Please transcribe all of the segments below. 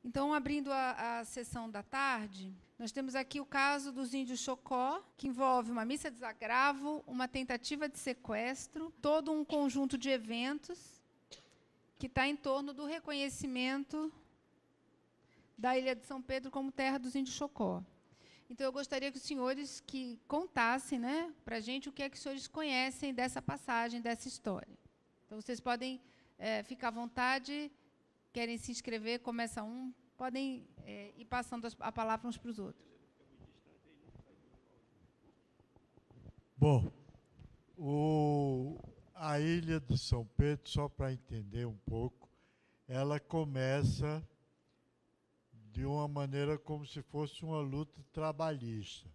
Então, abrindo a sessão da tarde, nós temos aqui o caso dos índios Chocó, que envolve uma missa de desagravo, uma tentativa de sequestro, todo um conjunto de eventos que está em torno do reconhecimento da Ilha de São Pedro como terra dos índios Chocó. Então, eu gostaria que os senhores que contassem, né, para a gente o que é que os senhores conhecem dessa passagem, dessa história. Então, vocês podem ficar à vontade. Querem se inscrever, começa um, podem ir passando a palavra uns para os outros. Bom, a Ilha de São Pedro, só para entender um pouco, ela começa de uma maneira como se fosse uma luta trabalhista.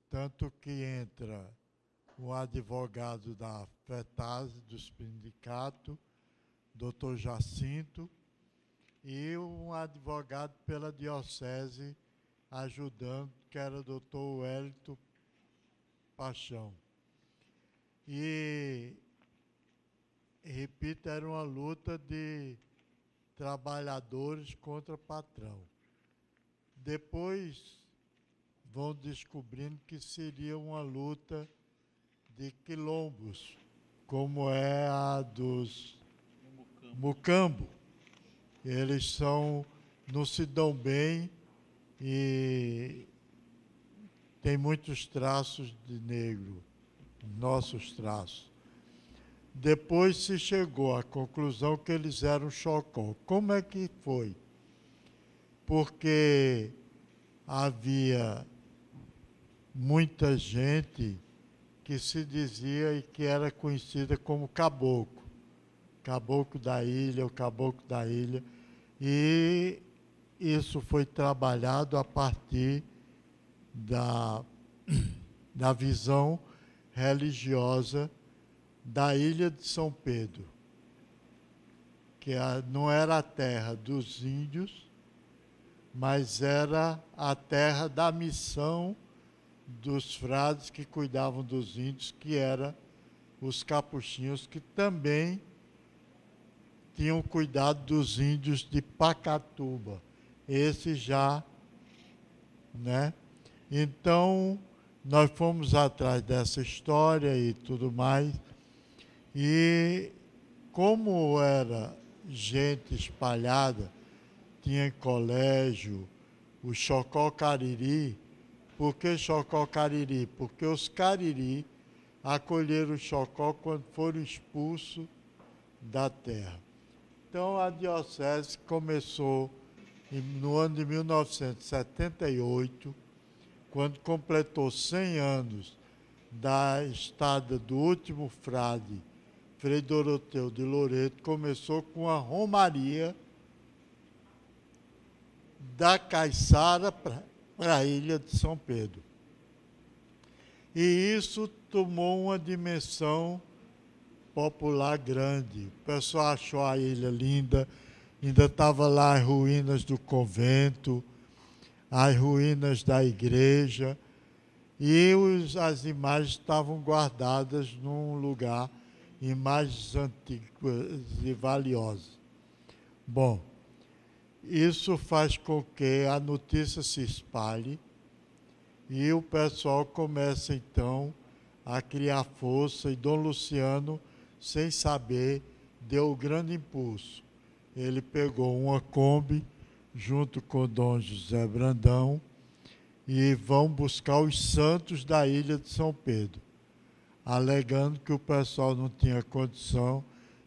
Tanto que entra um advogado da FETASE, do sindicato, Dr. Jacinto, e um advogado pela diocese ajudando, que era o Dr. Wellington Paixão. E, repito, era uma luta de trabalhadores contra patrão. Depois vão descobrindo que seria uma luta de quilombos, como é a dos Mucambo. Eles não se dão bem e tem muitos traços de negro, nossos traços. Depois se chegou à conclusão que eles eram Chocó. Como é que foi? Porque havia muita gente que se dizia e que era conhecida como caboclo. Caboclo da ilha, o caboclo da ilha. E isso foi trabalhado a partir da visão religiosa da Ilha de São Pedro, que não era a terra dos índios, mas era a terra da missão dos frades que cuidavam dos índios, que eram os capuchinhos, que também tinham cuidado dos índios de Pacatuba. Esse já, né? Então, nós fomos atrás dessa história e tudo mais, e como era gente espalhada, tinha colégio, o Chocó Cariri. Por que Chocó Cariri? Porque os Cariri acolheram o Chocó quando foram expulsos da terra. Então, a diocese começou no ano de 1978, quando completou 100 anos da estada do último frade, Frei Doroteu de Loreto, começou com a romaria da Caiçara para a Ilha de São Pedro. E isso tomou uma dimensão popular grande. O pessoal achou a ilha linda, ainda estava lá as ruínas do convento, as ruínas da igreja, e as imagens estavam guardadas num lugar, imagens antigas e valiosas. Bom, isso faz com que a notícia se espalhe e o pessoal começa, então, a criar força, e Dom Luciano, sem saber, deu o grande impulso. Ele pegou uma Kombi, junto com Dom José Brandão, e vão buscar os santos da Ilha de São Pedro, alegando que o pessoal não tinha condição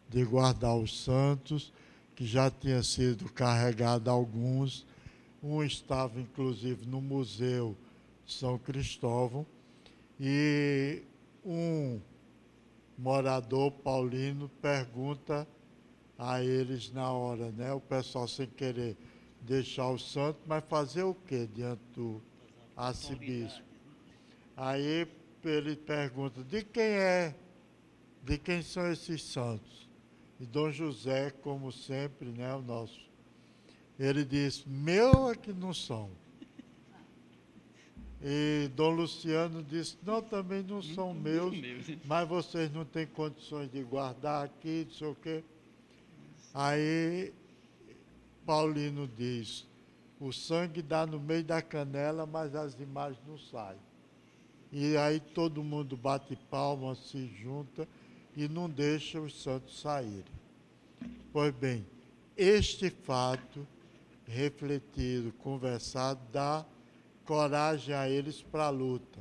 de guardar os santos, que já tinha sido carregado alguns. Um estava, inclusive, no Museu de São Cristóvão, e um morador paulino pergunta a eles na hora, né? O pessoal sem querer deixar o santo, mas fazer o quê diante do arcebispo? Aí ele pergunta, de quem são esses santos? E Dom José, como sempre, né, o nosso, ele diz, meu é que não são. E Dom Luciano disse, não, também não são meus, mas vocês não têm condições de guardar aqui, não sei o quê. Aí Paulino diz, o sangue dá no meio da canela, mas as imagens não saem. E aí todo mundo bate palma, se junta e não deixa os santos saírem. Pois bem, este fato refletido, conversado, dá coragem a eles para a luta.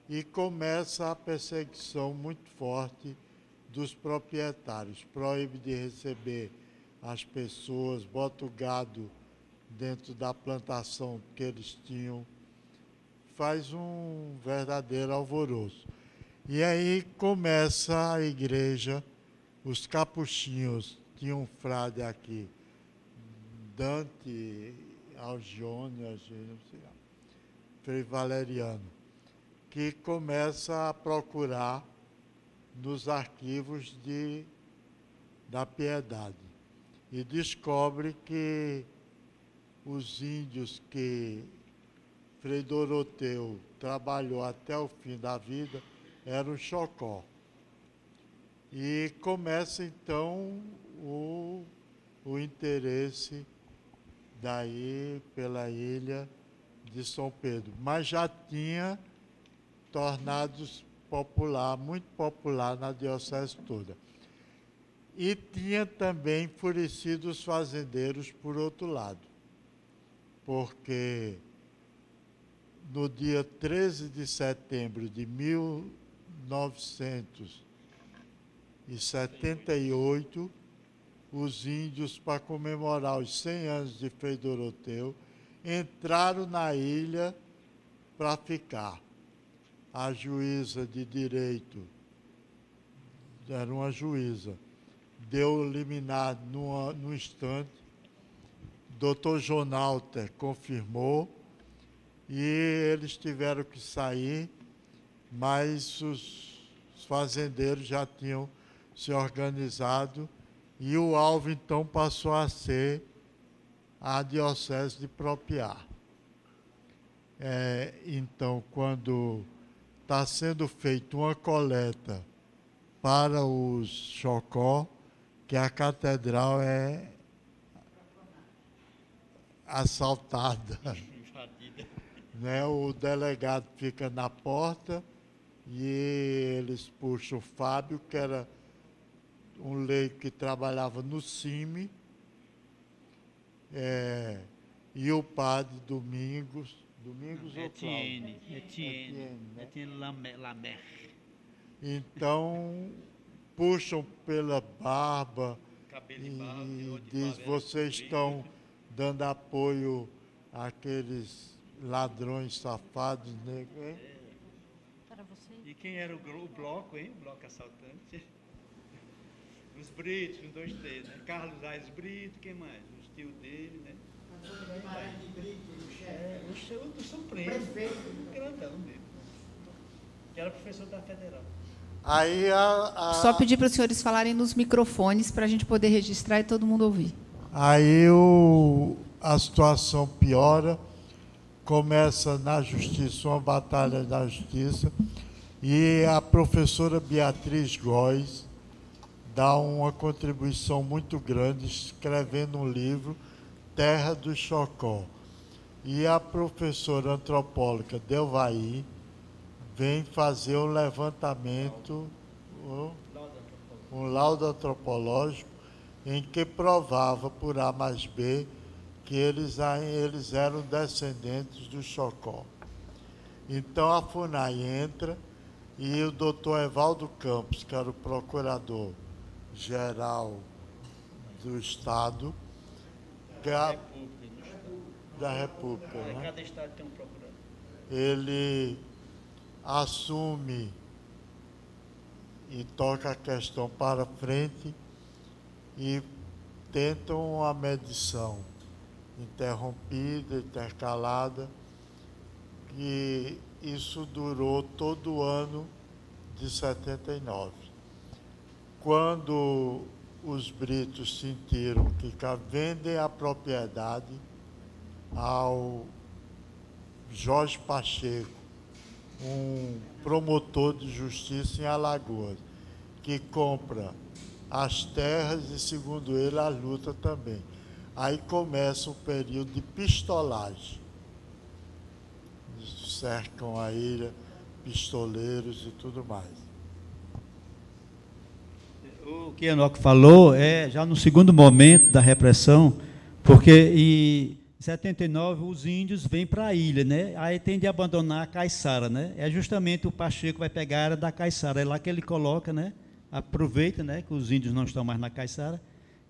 E começa a perseguição muito forte dos proprietários. Proíbe de receber as pessoas, bota o gado dentro da plantação que eles tinham, faz um verdadeiro alvoroço. E aí começa a igreja, os capuchinhos, tinha um frade aqui, Dante Algione, não sei lá, Frei Valeriano, que começa a procurar nos arquivos da Piedade e descobre que os índios que Frei Doroteu trabalhou até o fim da vida eram Chocó. E começa então o interesse daí pela ilha de São Pedro, mas já tinha tornado-se popular, muito popular na diocese toda. E tinha também enfurecido os fazendeiros por outro lado, porque no dia 13 de setembro de 1978, os índios, para comemorar os 100 anos de Frei Doroteu, entraram na ilha para ficar. A juíza de direito, era uma juíza, deu liminar no instante, doutor Jonalter confirmou, e eles tiveram que sair, mas os fazendeiros já tinham se organizado, e o alvo então passou a ser a diocese de Propiá. Então, quando está sendo feita uma coleta para os Chocó, que a catedral é assaltada. Né? O delegado fica na porta e eles puxam o Fábio, que era um leigo que trabalhava no CIMI, e o padre Domingos Etienne Lamer. Então, puxam pela barba Cabelo e diz, vocês estão dando apoio àqueles ladrões safados negros, hein? Para você. E quem era o bloco, hein? O bloco assaltante? Os Britos, com 2 T's, né? Carlos Aires Brito, quem mais? Os tios dele, né? Guimarães de Brito, o chefe. O do Supremo. Prefeito. O grandão dele. Que era professor da Federal. Aí Só pedir para os senhores falarem nos microfones para a gente poder registrar e todo mundo ouvir. Aí a situação piora, começa na justiça, uma batalha na justiça, e a professora Beatriz Góes dá uma contribuição muito grande, escrevendo um livro, Terra do Chocó. E a professora antropóloga Delvaí vem fazer um levantamento, um laudo antropológico, em que provava por A mais B que eles eram descendentes do Chocó. Então a FUNAI entra e o doutor Evaldo Campos, que era o procurador-geral do Estado, da República, né? Cada estado tem um procurador. Ele assume e toca a questão para frente e tentam a medição interrompida, intercalada, e isso durou todo o ano de 79. Quando os britos sentiram que vendem a propriedade ao Jorge Pacheco, um promotor de justiça em Alagoas, que compra as terras e, segundo ele, a luta também. Aí começa o período de pistolagem. Cercam a ilha, pistoleiros e tudo mais. O que Enoque falou é já no segundo momento da repressão, porque em 79 os índios vêm para a ilha, né? Aí tem de abandonar a caiçara, né? É justamente o Pacheco vai pegar a área da caiçara, é lá que ele coloca, né? Aproveita, né? Que os índios não estão mais na caiçara,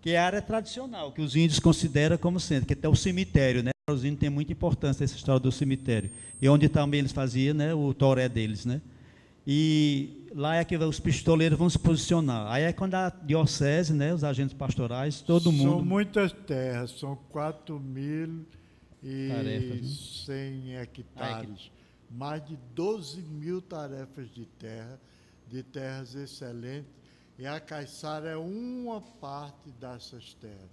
que é a área tradicional, que os índios consideram como sendo, que até o cemitério, né? Para os índios tem muita importância essa história do cemitério, e onde também eles faziam, né? O toré deles, né? E lá é que os pistoleiros vão se posicionar. Aí é quando a diocese, né, os agentes pastorais, todo mundo... São muitas terras, são 4.100 tarefas, né? hectares. Mais de 12.000 tarefas de terras excelentes. E a Caiçara é uma parte dessas terras.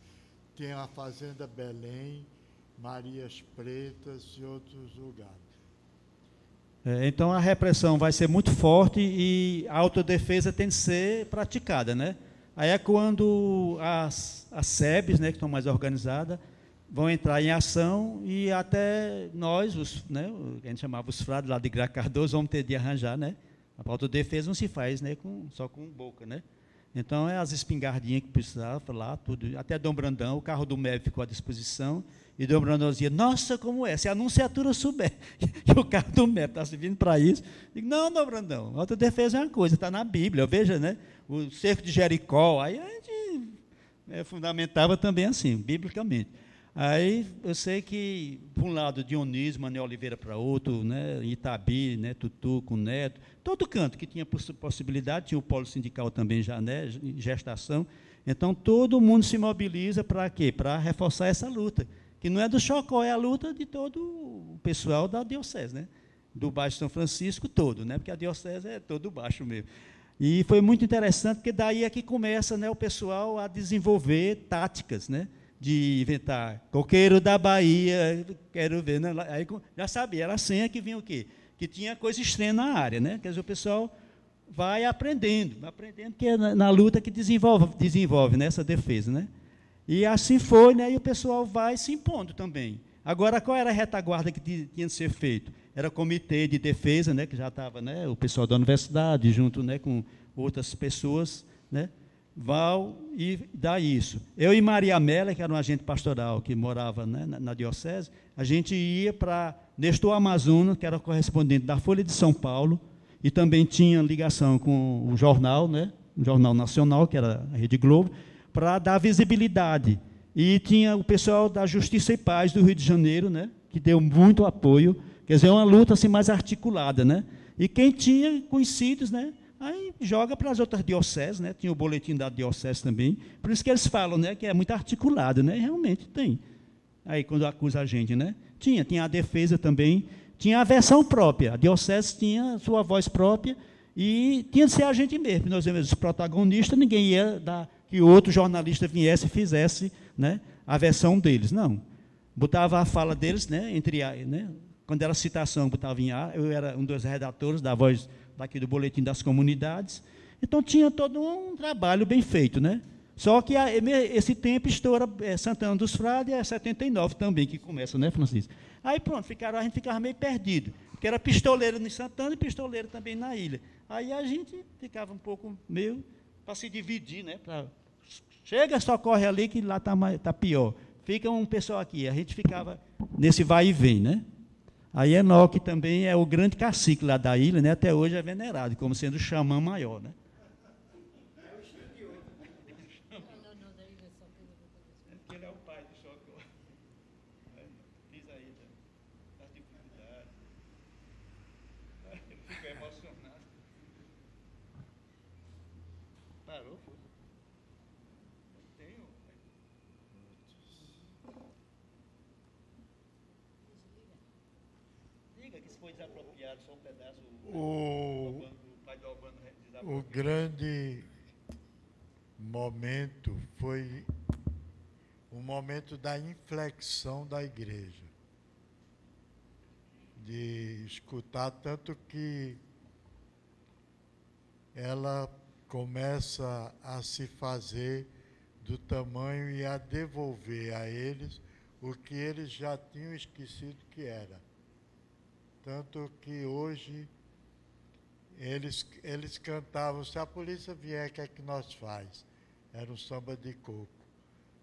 Tem a Fazenda Belém, Marias Pretas e outros lugares. Então a repressão vai ser muito forte e a autodefesa tem de ser praticada, né? Aí é quando as SEBs, né, que estão mais organizadas, vão entrar em ação e até nós, né, a gente chamava os frades lá de Gra Cardoso, vamos ter de arranjar, né? A autodefesa não se faz, né, só com boca, né? Então é as espingardinhas que precisava lá, tudo, até Dom Brandão, o carro do MEV ficou à disposição. E Dom Brandão dizia, nossa, como é? Se a anunciatura souber que o carro do MEP está servindo para isso, digo, não, Dom Brandão, autodefesa é uma coisa, está na Bíblia, veja, né? O cerco de Jericó, aí a gente fundamentava também assim, biblicamente. Aí eu sei que, por um lado, Dionísio, Manuel Oliveira para outro, né? Itabi, né? Tutu com Neto, todo canto que tinha possibilidade, tinha o polo sindical também já, né? Gestação. Então, todo mundo se mobiliza para quê? Para reforçar essa luta, que não é do Chocó, é a luta de todo o pessoal da diocese, né? Do Baixo São Francisco todo, né? Porque a diocese é todo baixo mesmo. E foi muito interessante, porque daí é que começa, né, o pessoal a desenvolver táticas, né? De inventar coqueiro da Bahia, quero ver, né? Aí já sabia, era a senha que vinha o quê? Que tinha coisa estranha na área, né? Quer dizer, o pessoal vai aprendendo, que é na luta que desenvolve né, essa defesa, né? E assim foi, né? E o pessoal vai se impondo também. Agora, qual era a retaguarda que tinha de ser feito? Era comitê de defesa, né? Que já estava, né? O pessoal da universidade junto, né? Com outras pessoas, né? Val e dá isso. Eu e Maria Amélia, que era um agente pastoral que morava, né, na diocese, a gente ia para Nestor Amazonas, que era correspondente da Folha de São Paulo, e também tinha ligação com o jornal, né, o Jornal Nacional, que era a Rede Globo, para dar visibilidade. E tinha o pessoal da Justiça e Paz do Rio de Janeiro, né, que deu muito apoio, quer dizer, uma luta assim, mais articulada. Né, e quem tinha conhecidos, né, aí joga para as outras dioceses, né? Tinha o boletim da diocese também. Por isso que eles falam, né, que é muito articulado, né? Realmente tem. Aí quando acusa a gente, né? Tinha a defesa também, tinha a versão própria. A diocese tinha sua voz própria e tinha de ser a gente mesmo. Nós os protagonistas, ninguém ia dar que outro jornalista viesse e fizesse, né, a versão deles. Não. Botava a fala deles, né, né, quando era citação, botava em A, eu era um dos redatores da voz daqui do Boletim das Comunidades. Então, tinha todo um trabalho bem feito, né? Só que esse tempo estoura, Santana dos Frades, é 79 também, que começa, né, Francisco? Aí, pronto, a gente ficava meio perdido, porque era pistoleiro em Santana e pistoleiro também na ilha. Aí a gente ficava um pouco meio para se dividir, né? Chega, socorre ali, que lá está pior. Fica um pessoal aqui, a gente ficava nesse vai e vem, né? Aí Enoque também é o grande cacique lá da ilha, né? Até hoje é venerado, como sendo o xamã maior, né? Ele é o pai do Chocó. Diz aí, as dificuldades. Ele ficou emocionado. Parou, foi? Tenho. Diga que se foi desapropriado só um pedaço. O pai do Albano desapropriado. O grande momento foi o momento da inflexão da igreja, de escutar, tanto que ela começa a se fazer do tamanho e a devolver a eles o que eles já tinham esquecido que era. Tanto que hoje eles cantavam, se a polícia vier, o que é que nós faz? Era um samba de coco.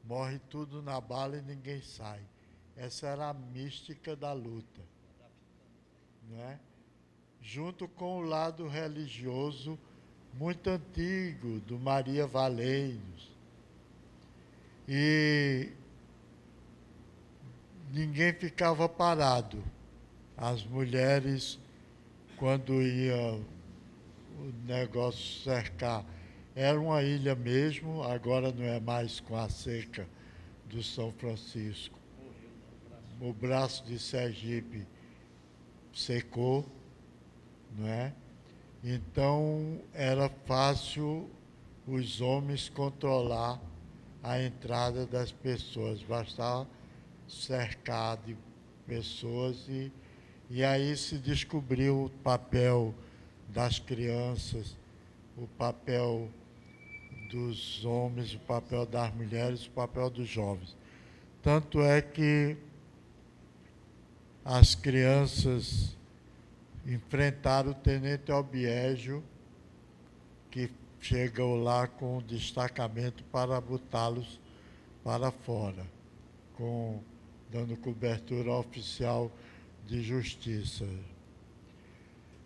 Morre tudo na bala e ninguém sai. Essa era a mística da luta, né? Junto com o lado religioso muito antigo, do Maria Valeiros. E ninguém ficava parado. As mulheres, quando ia o negócio cercar, era uma ilha mesmo, agora não é mais com a seca do São Francisco. O braço de Sergipe secou, não é? Então era fácil os homens controlar a entrada das pessoas, bastava cercar de pessoas e aí se descobriu o papel das crianças, o papel dos homens, o papel das mulheres, o papel dos jovens. Tanto é que as crianças enfrentaram o tenente Albiégio, que chegou lá com um destacamento para botá-los para fora, dando cobertura oficial de justiça.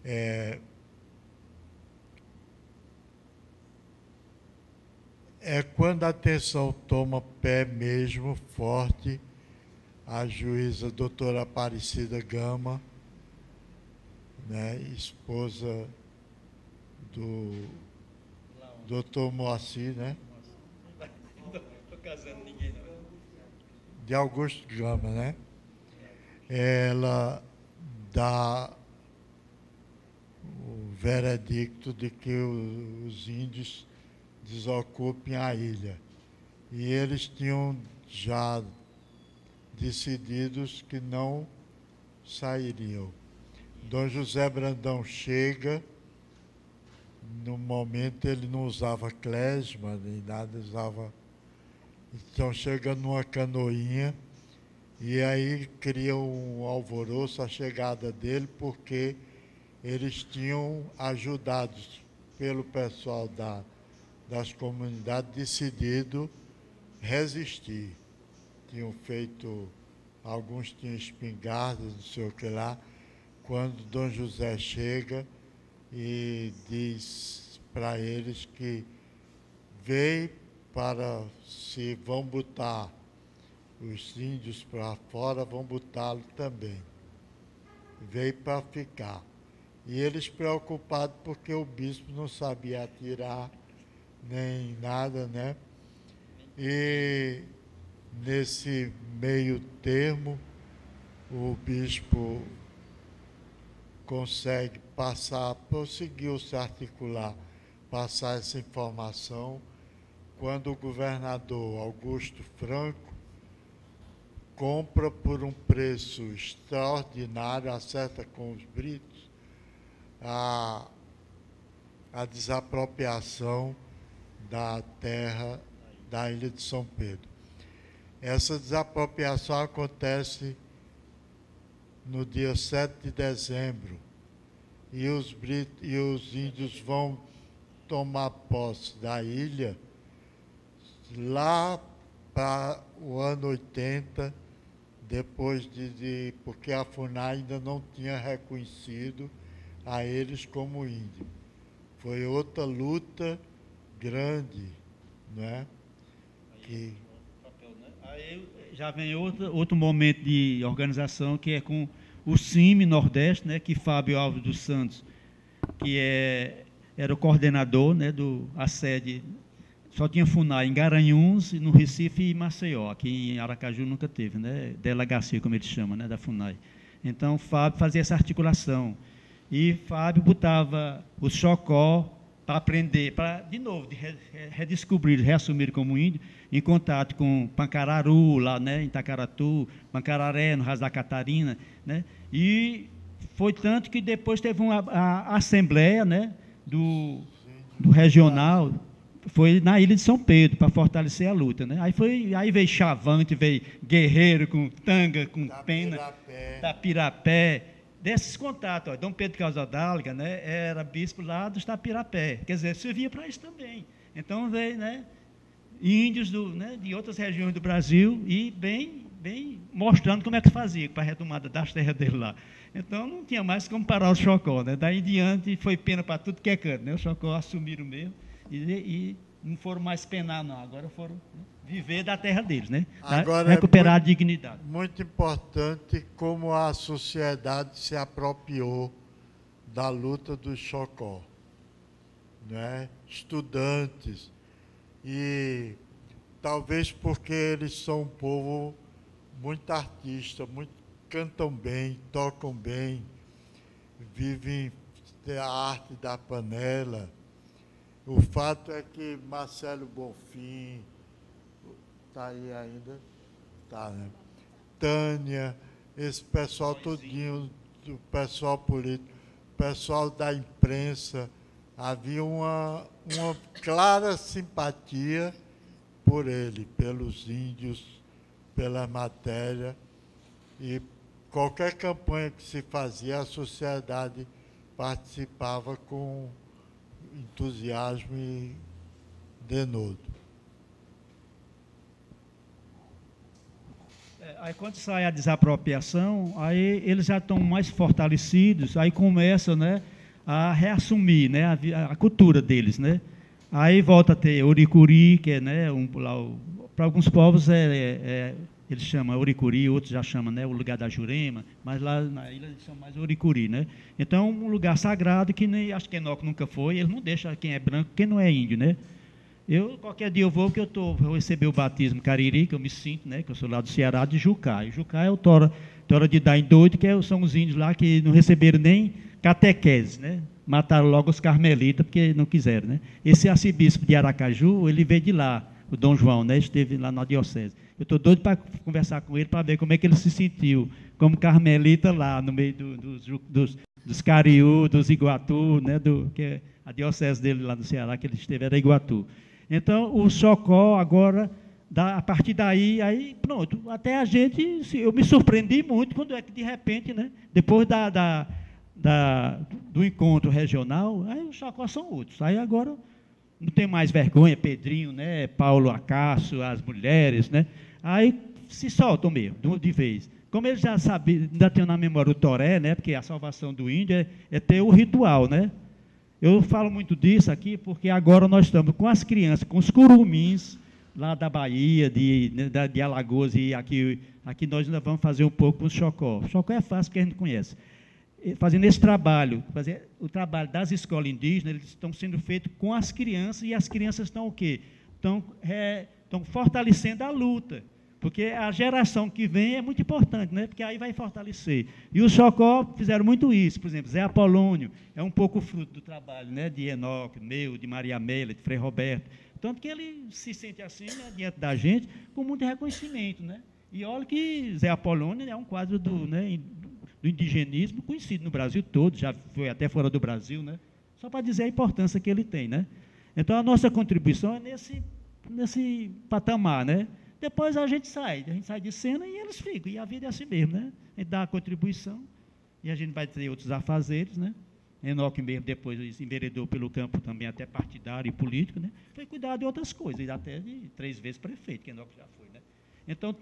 É quando a tensão toma pé mesmo, forte, a juíza doutora Aparecida Gama, né, esposa do doutor Moacir, né? Não estou casando ninguém, não. De Augusto Gama, né? Ela dá o veredicto de que os índios desocupem a ilha. E eles tinham já decididos que não sairiam. Dom José Brandão chega, no momento ele não usava klezma nem nada, usava... Então chega numa canoinha e aí cria um alvoroço a chegada dele, porque eles tinham ajudados pelo pessoal das comunidades, decidido resistir. Tinham feito, alguns tinham espingardas, não sei o que lá, quando Dom José chega e diz para eles que veio para, se vão botar os índios para fora, vão botá-lo também. Veio para ficar. E eles preocupados porque o bispo não sabia atirar nem nada, né? E nesse meio termo, o bispo conseguiu se articular, passar essa informação, quando o governador Augusto Franco compra por um preço extraordinário, acerta com os britos, a desapropriação da terra da ilha de São Pedro. Essa desapropriação acontece no dia 7 de dezembro, e os índios vão tomar posse da ilha lá para o ano 80, depois porque a FUNAI ainda não tinha reconhecido a eles como índio. Foi outra luta grande, né? Aí já vem outro momento de organização, que é com o CIMI Nordeste, né, que Fábio Alves dos Santos, que era o coordenador, né, a sede, só tinha FUNAI em Garanhuns, no Recife e Maceió. Aqui em Aracaju nunca teve, né, delegacia, como eles chamam, né, da FUNAI. Então, Fábio fazia essa articulação. E Fábio botava o Chocó para aprender, de novo, redescobrir, reassumir como índio, em contato com Pancararu, lá, né, em Itacaratu, Pancararé, no Raso da Catarina, né, e foi tanto que depois teve a assembleia, né, do regional, foi na ilha de São Pedro, para fortalecer a luta, né? Aí veio Chavante, veio guerreiro com tanga, com pena, Tapirapé, desses contatos. Ó, Dom Pedro Casaldáliga, né, era bispo lá do Tapirapé, quer dizer, servia para isso também. Então veio, né, índios de outras regiões do Brasil e bem mostrando como é que fazia para a retomada das terras dele lá. Então não tinha mais como parar o Chocó, né? Daí em diante foi pena para tudo que é canto, né? O Chocó assumiram mesmo e não foram mais penar, não. Agora foram, né, viver da terra deles, né? Agora recuperar a dignidade. Muito importante como a sociedade se apropriou da luta do Chocó, né? Estudantes, e talvez porque eles são um povo muito artista, cantam bem, tocam bem, vivem a arte da panela. O fato é que Marcelo Bonfim, está aí ainda? Tá, né? Tânia, esse pessoal todinho, o pessoal político, o pessoal da imprensa, havia uma clara simpatia por ele, pelos índios, pela matéria, e qualquer campanha que se fazia, a sociedade participava com entusiasmo e denodo. Aí quando sai a desapropriação, aí eles já estão mais fortalecidos, aí começam, né, a reassumir, né, a cultura deles, né? Aí volta a ter Oricuri, que é, né, para alguns povos eles chamam Oricuri, outros já chamam, né, o lugar da Jurema, mas lá na ilha eles chamam mais Oricuri, né? Então, um lugar sagrado que nem, acho que Enoque nunca foi, eles não deixam quem é branco, quem não é índio, né? Qualquer dia eu vou, porque vou receber o batismo Cariri, que eu me sinto, né, que eu sou lá do Ceará, de Jucá. E Jucá é o Tora de Daim doido, que são os índios lá que não receberam nem catequese, né? Mataram logo os carmelitas, porque não quiseram, né? Esse arcebispo de Aracaju, ele veio de lá, o Dom João, né? Esteve lá na diocese. Eu estou doido para conversar com ele, para ver como é que ele se sentiu como carmelita lá, no meio dos Cariú, dos Iguatu, né? Que é a diocese dele lá no Ceará, que ele esteve, era Iguatu. Então, o Chocó, agora, a partir daí, aí, pronto, até a gente, eu me surpreendi muito quando é que, de repente, né, depois do encontro regional, aí os Chocó são outros. Aí agora não tem mais vergonha, Pedrinho, né, Paulo Acácio, as mulheres, né, aí se soltam mesmo, de vez. Como eles já sabem, ainda tenho na memória o Toré, né, porque a salvação do índio é ter o ritual, né. Eu falo muito disso aqui porque agora nós estamos com as crianças, com os curumins, lá da Bahia, de Alagoas, e aqui nós ainda vamos fazer um pouco com o Chocó. O Chocó é fácil, porque a gente conhece. Fazendo esse trabalho, o trabalho das escolas indígenas, eles estão sendo feitos com as crianças, e as crianças estão o quê? Estão fortalecendo a luta. Porque a geração que vem é muito importante, né? Porque aí vai fortalecer. E os Chocó fizeram muito isso. Por exemplo, Zé Apolônio é um pouco fruto do trabalho, né, de Enoque, meu, de Maria Amélia, de Frei Roberto. Tanto que ele se sente assim, né, diante da gente, com muito reconhecimento, né? E olha que Zé Apolônio é um quadro do indigenismo conhecido no Brasil todo, já foi até fora do Brasil, né? Só para dizer a importância que ele tem, né? Então, a nossa contribuição é nesse patamar, né? Depois a gente sai de cena e eles ficam, e a vida é assim mesmo, né? A gente dá a contribuição, e a gente vai ter outros afazeres, né? Enoque mesmo depois enveredou pelo campo também até partidário e político, né? Foi cuidar de outras coisas, até de 3 vezes prefeito, que Enoque já foi, né? Então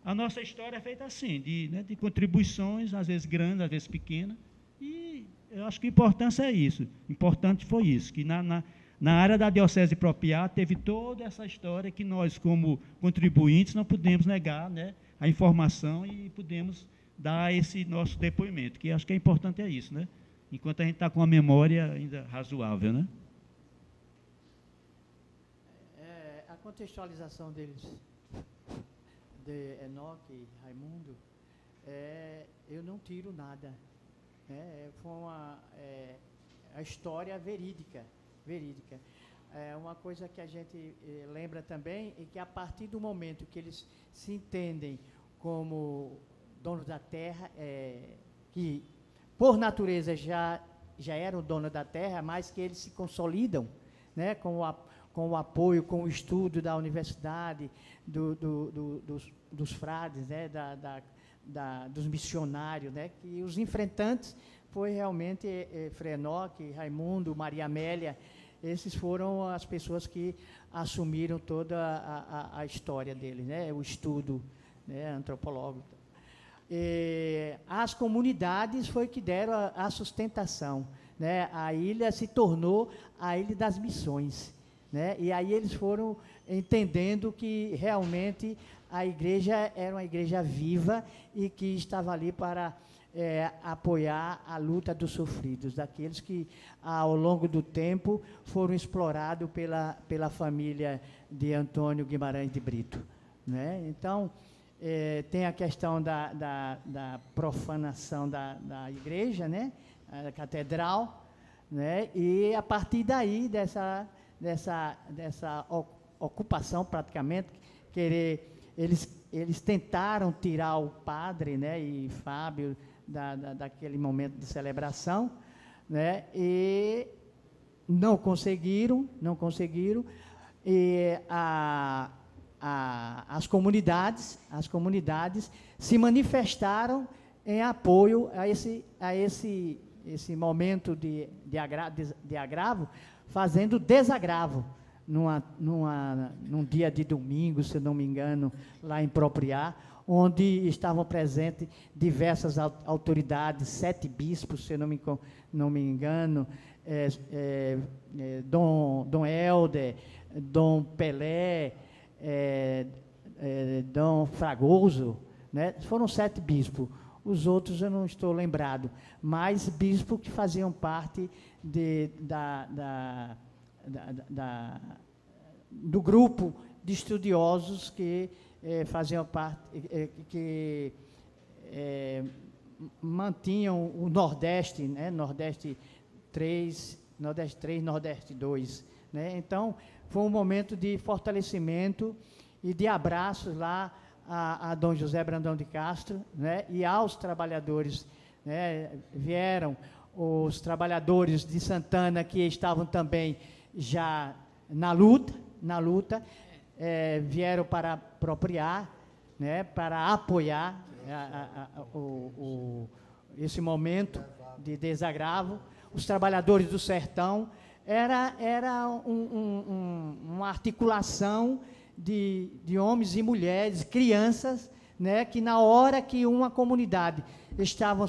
a nossa história é feita assim, de contribuições, às vezes grandes, às vezes pequenas, e eu acho que a importância é isso, importante foi isso, que na área da Diocese de Propriá, teve toda essa história que nós, como contribuintes, não podemos negar, né, a informação e podemos dar esse nosso depoimento, que acho que é importante é isso, né? Enquanto a gente está com a memória ainda razoável, né? A contextualização deles, de Enoque e Raimundo, eu não tiro nada. Foi a história verídica. É uma coisa que a gente lembra também, é que a partir do momento que eles se entendem como donos da terra, que por natureza já eram donos da terra, mas que eles se consolidam, né, como o apoio, com o estudo da universidade, dos frades, né, dos missionários, né, que os enfrentantes foi realmente Frei Enoque, Raimundo, Maria Amélia. Esses foram as pessoas que assumiram toda a história dele, né, o estudo, né, antropológico. As comunidades foi que deram a sustentação, né? A ilha se tornou a Ilha das Missões, né? E aí eles foram entendendo que realmente a igreja era uma igreja viva e que estava ali para apoiar a luta dos sofridos, daqueles que ao longo do tempo foram explorados pela família de Antônio Guimarães de Brito, né? Então, tem a questão da profanação da igreja, né? A catedral, né? E a partir daí, dessa ocupação praticamente, eles tentaram tirar o padre, né, e Fábio daquele momento de celebração, né? E não conseguiram, e as comunidades se manifestaram em apoio a esse momento de agravo, fazendo desagravo num dia de domingo, se não me engano, lá em Propriá, onde estavam presentes diversas autoridades, 7 bispos, se não me engano, Dom Helder, Dom Pelé, Dom Fragoso, né? Foram 7 bispos. Os outros eu não estou lembrado, mas bispos que faziam parte do grupo de estudiosos que faziam parte, que mantinham o Nordeste, né? Nordeste 3, Nordeste 2. Né? Então, foi um momento de fortalecimento e de abraços lá a Dom José Brandão de Castro, né? E aos trabalhadores, né? Vieram os trabalhadores de Santana, que estavam também já na luta, vieram para apropriar, né? Para apoiar esse momento de desagravo. Os trabalhadores do sertão, era uma articulação de homens e mulheres, crianças, né, que na hora que uma comunidade estava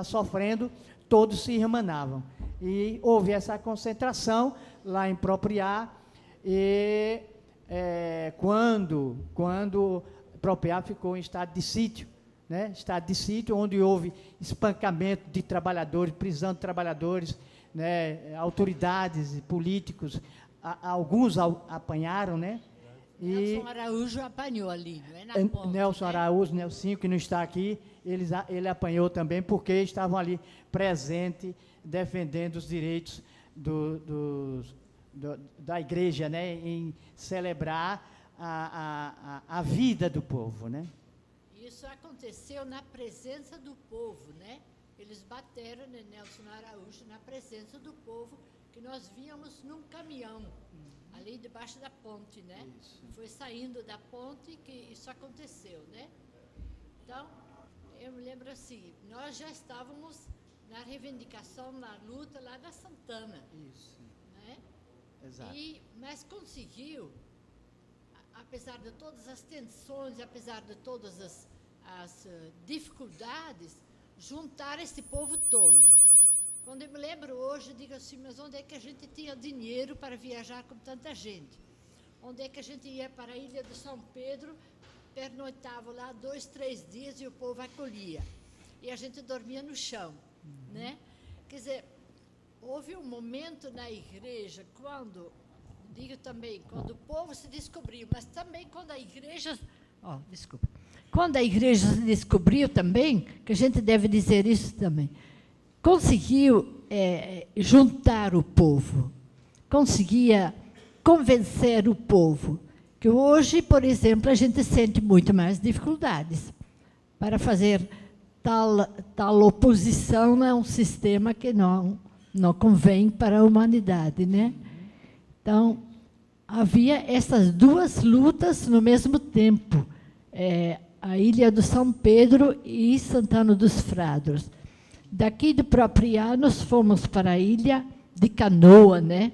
sofrendo, todos se irmanavam. E houve essa concentração lá em Propriá, e quando Propriá ficou em estado de sítio, né, estado de sítio, onde houve espancamento de trabalhadores, prisão de trabalhadores, né, autoridades, políticos, alguns apanharam, né? Nelson Araújo apanhou ali, não é? Na ponte, Nelson Araújo, Nelsinho, que não está aqui, ele apanhou também, porque estavam ali presentes, defendendo os direitos da igreja, né, em celebrar a vida do povo, né? Isso aconteceu na presença do povo, né? Eles bateram, né, Nelson Araújo, na presença do povo, que nós víamos num caminhão, ali debaixo da ponte, né? Isso. Foi saindo da ponte que isso aconteceu, né? Então, eu me lembro assim, nós já estávamos na reivindicação, na luta lá da Santana. Isso. Né? Exato. Mas conseguiu, apesar de todas as tensões, apesar de todas as dificuldades, juntar esse povo todo. Quando eu me lembro hoje, eu digo assim, mas onde é que a gente tinha dinheiro para viajar com tanta gente? Onde é que a gente ia para a Ilha de São Pedro, pernoitava lá 2, 3 dias e o povo acolhia. E a gente dormia no chão, né? Quer dizer, houve um momento na igreja, quando, digo também, quando o povo se descobriu, mas também quando a igreja... Quando a igreja se descobriu também, que a gente deve dizer isso também, conseguiu juntar o povo, conseguia convencer o povo, que hoje, por exemplo, a gente sente muito mais dificuldades para fazer tal oposição a um sistema que não convém para a humanidade, né? Então, havia essas duas lutas no mesmo tempo. A ilha do São Pedro e Santana dos Frados. Daqui de Propriá, nós fomos para a ilha de canoa, né?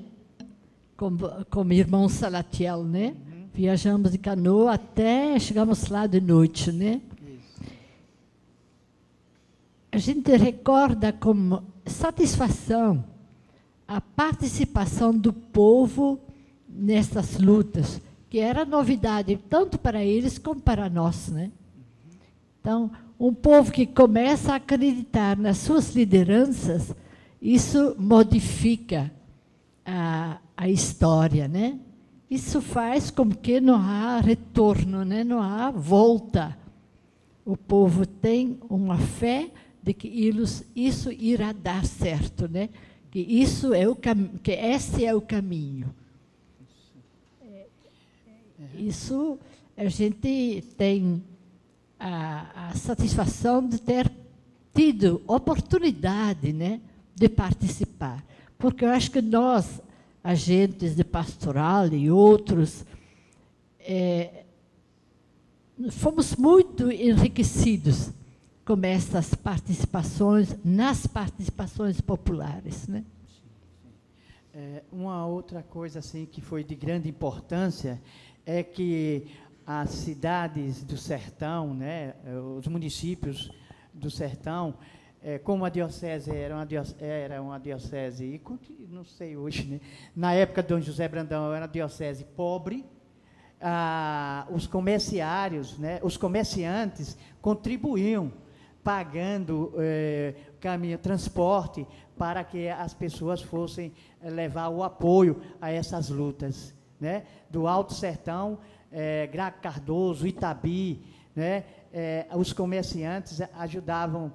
Com o irmão Salatiel, né? Viajamos de canoa até chegamos lá de noite, né? A gente recorda com satisfação a participação do povo nessas lutas, que era novidade tanto para eles como para nós, né? Então, um povo que começa a acreditar nas suas lideranças, isso modifica a história, né? Isso faz com que não há retorno, né? Não há volta. O povo tem uma fé de que isso irá dar certo, né? Que isso é que esse é o caminho. Isso a gente tem a satisfação de ter tido oportunidade, né, de participar. Porque eu acho que nós, agentes de pastoral e outros, fomos muito enriquecidos com essas participações, nas participações populares, né? Uma outra coisa assim que foi de grande importância é que as cidades do sertão, né, os municípios do sertão, como a diocese era uma diocese, e não sei hoje, né, na época de Dom José Brandão era uma diocese pobre, os comerciários, né, os comerciantes contribuíam, pagando transporte para que as pessoas fossem levar o apoio a essas lutas, né, do Alto Sertão, Graco Cardoso, Itabi, né, os comerciantes ajudavam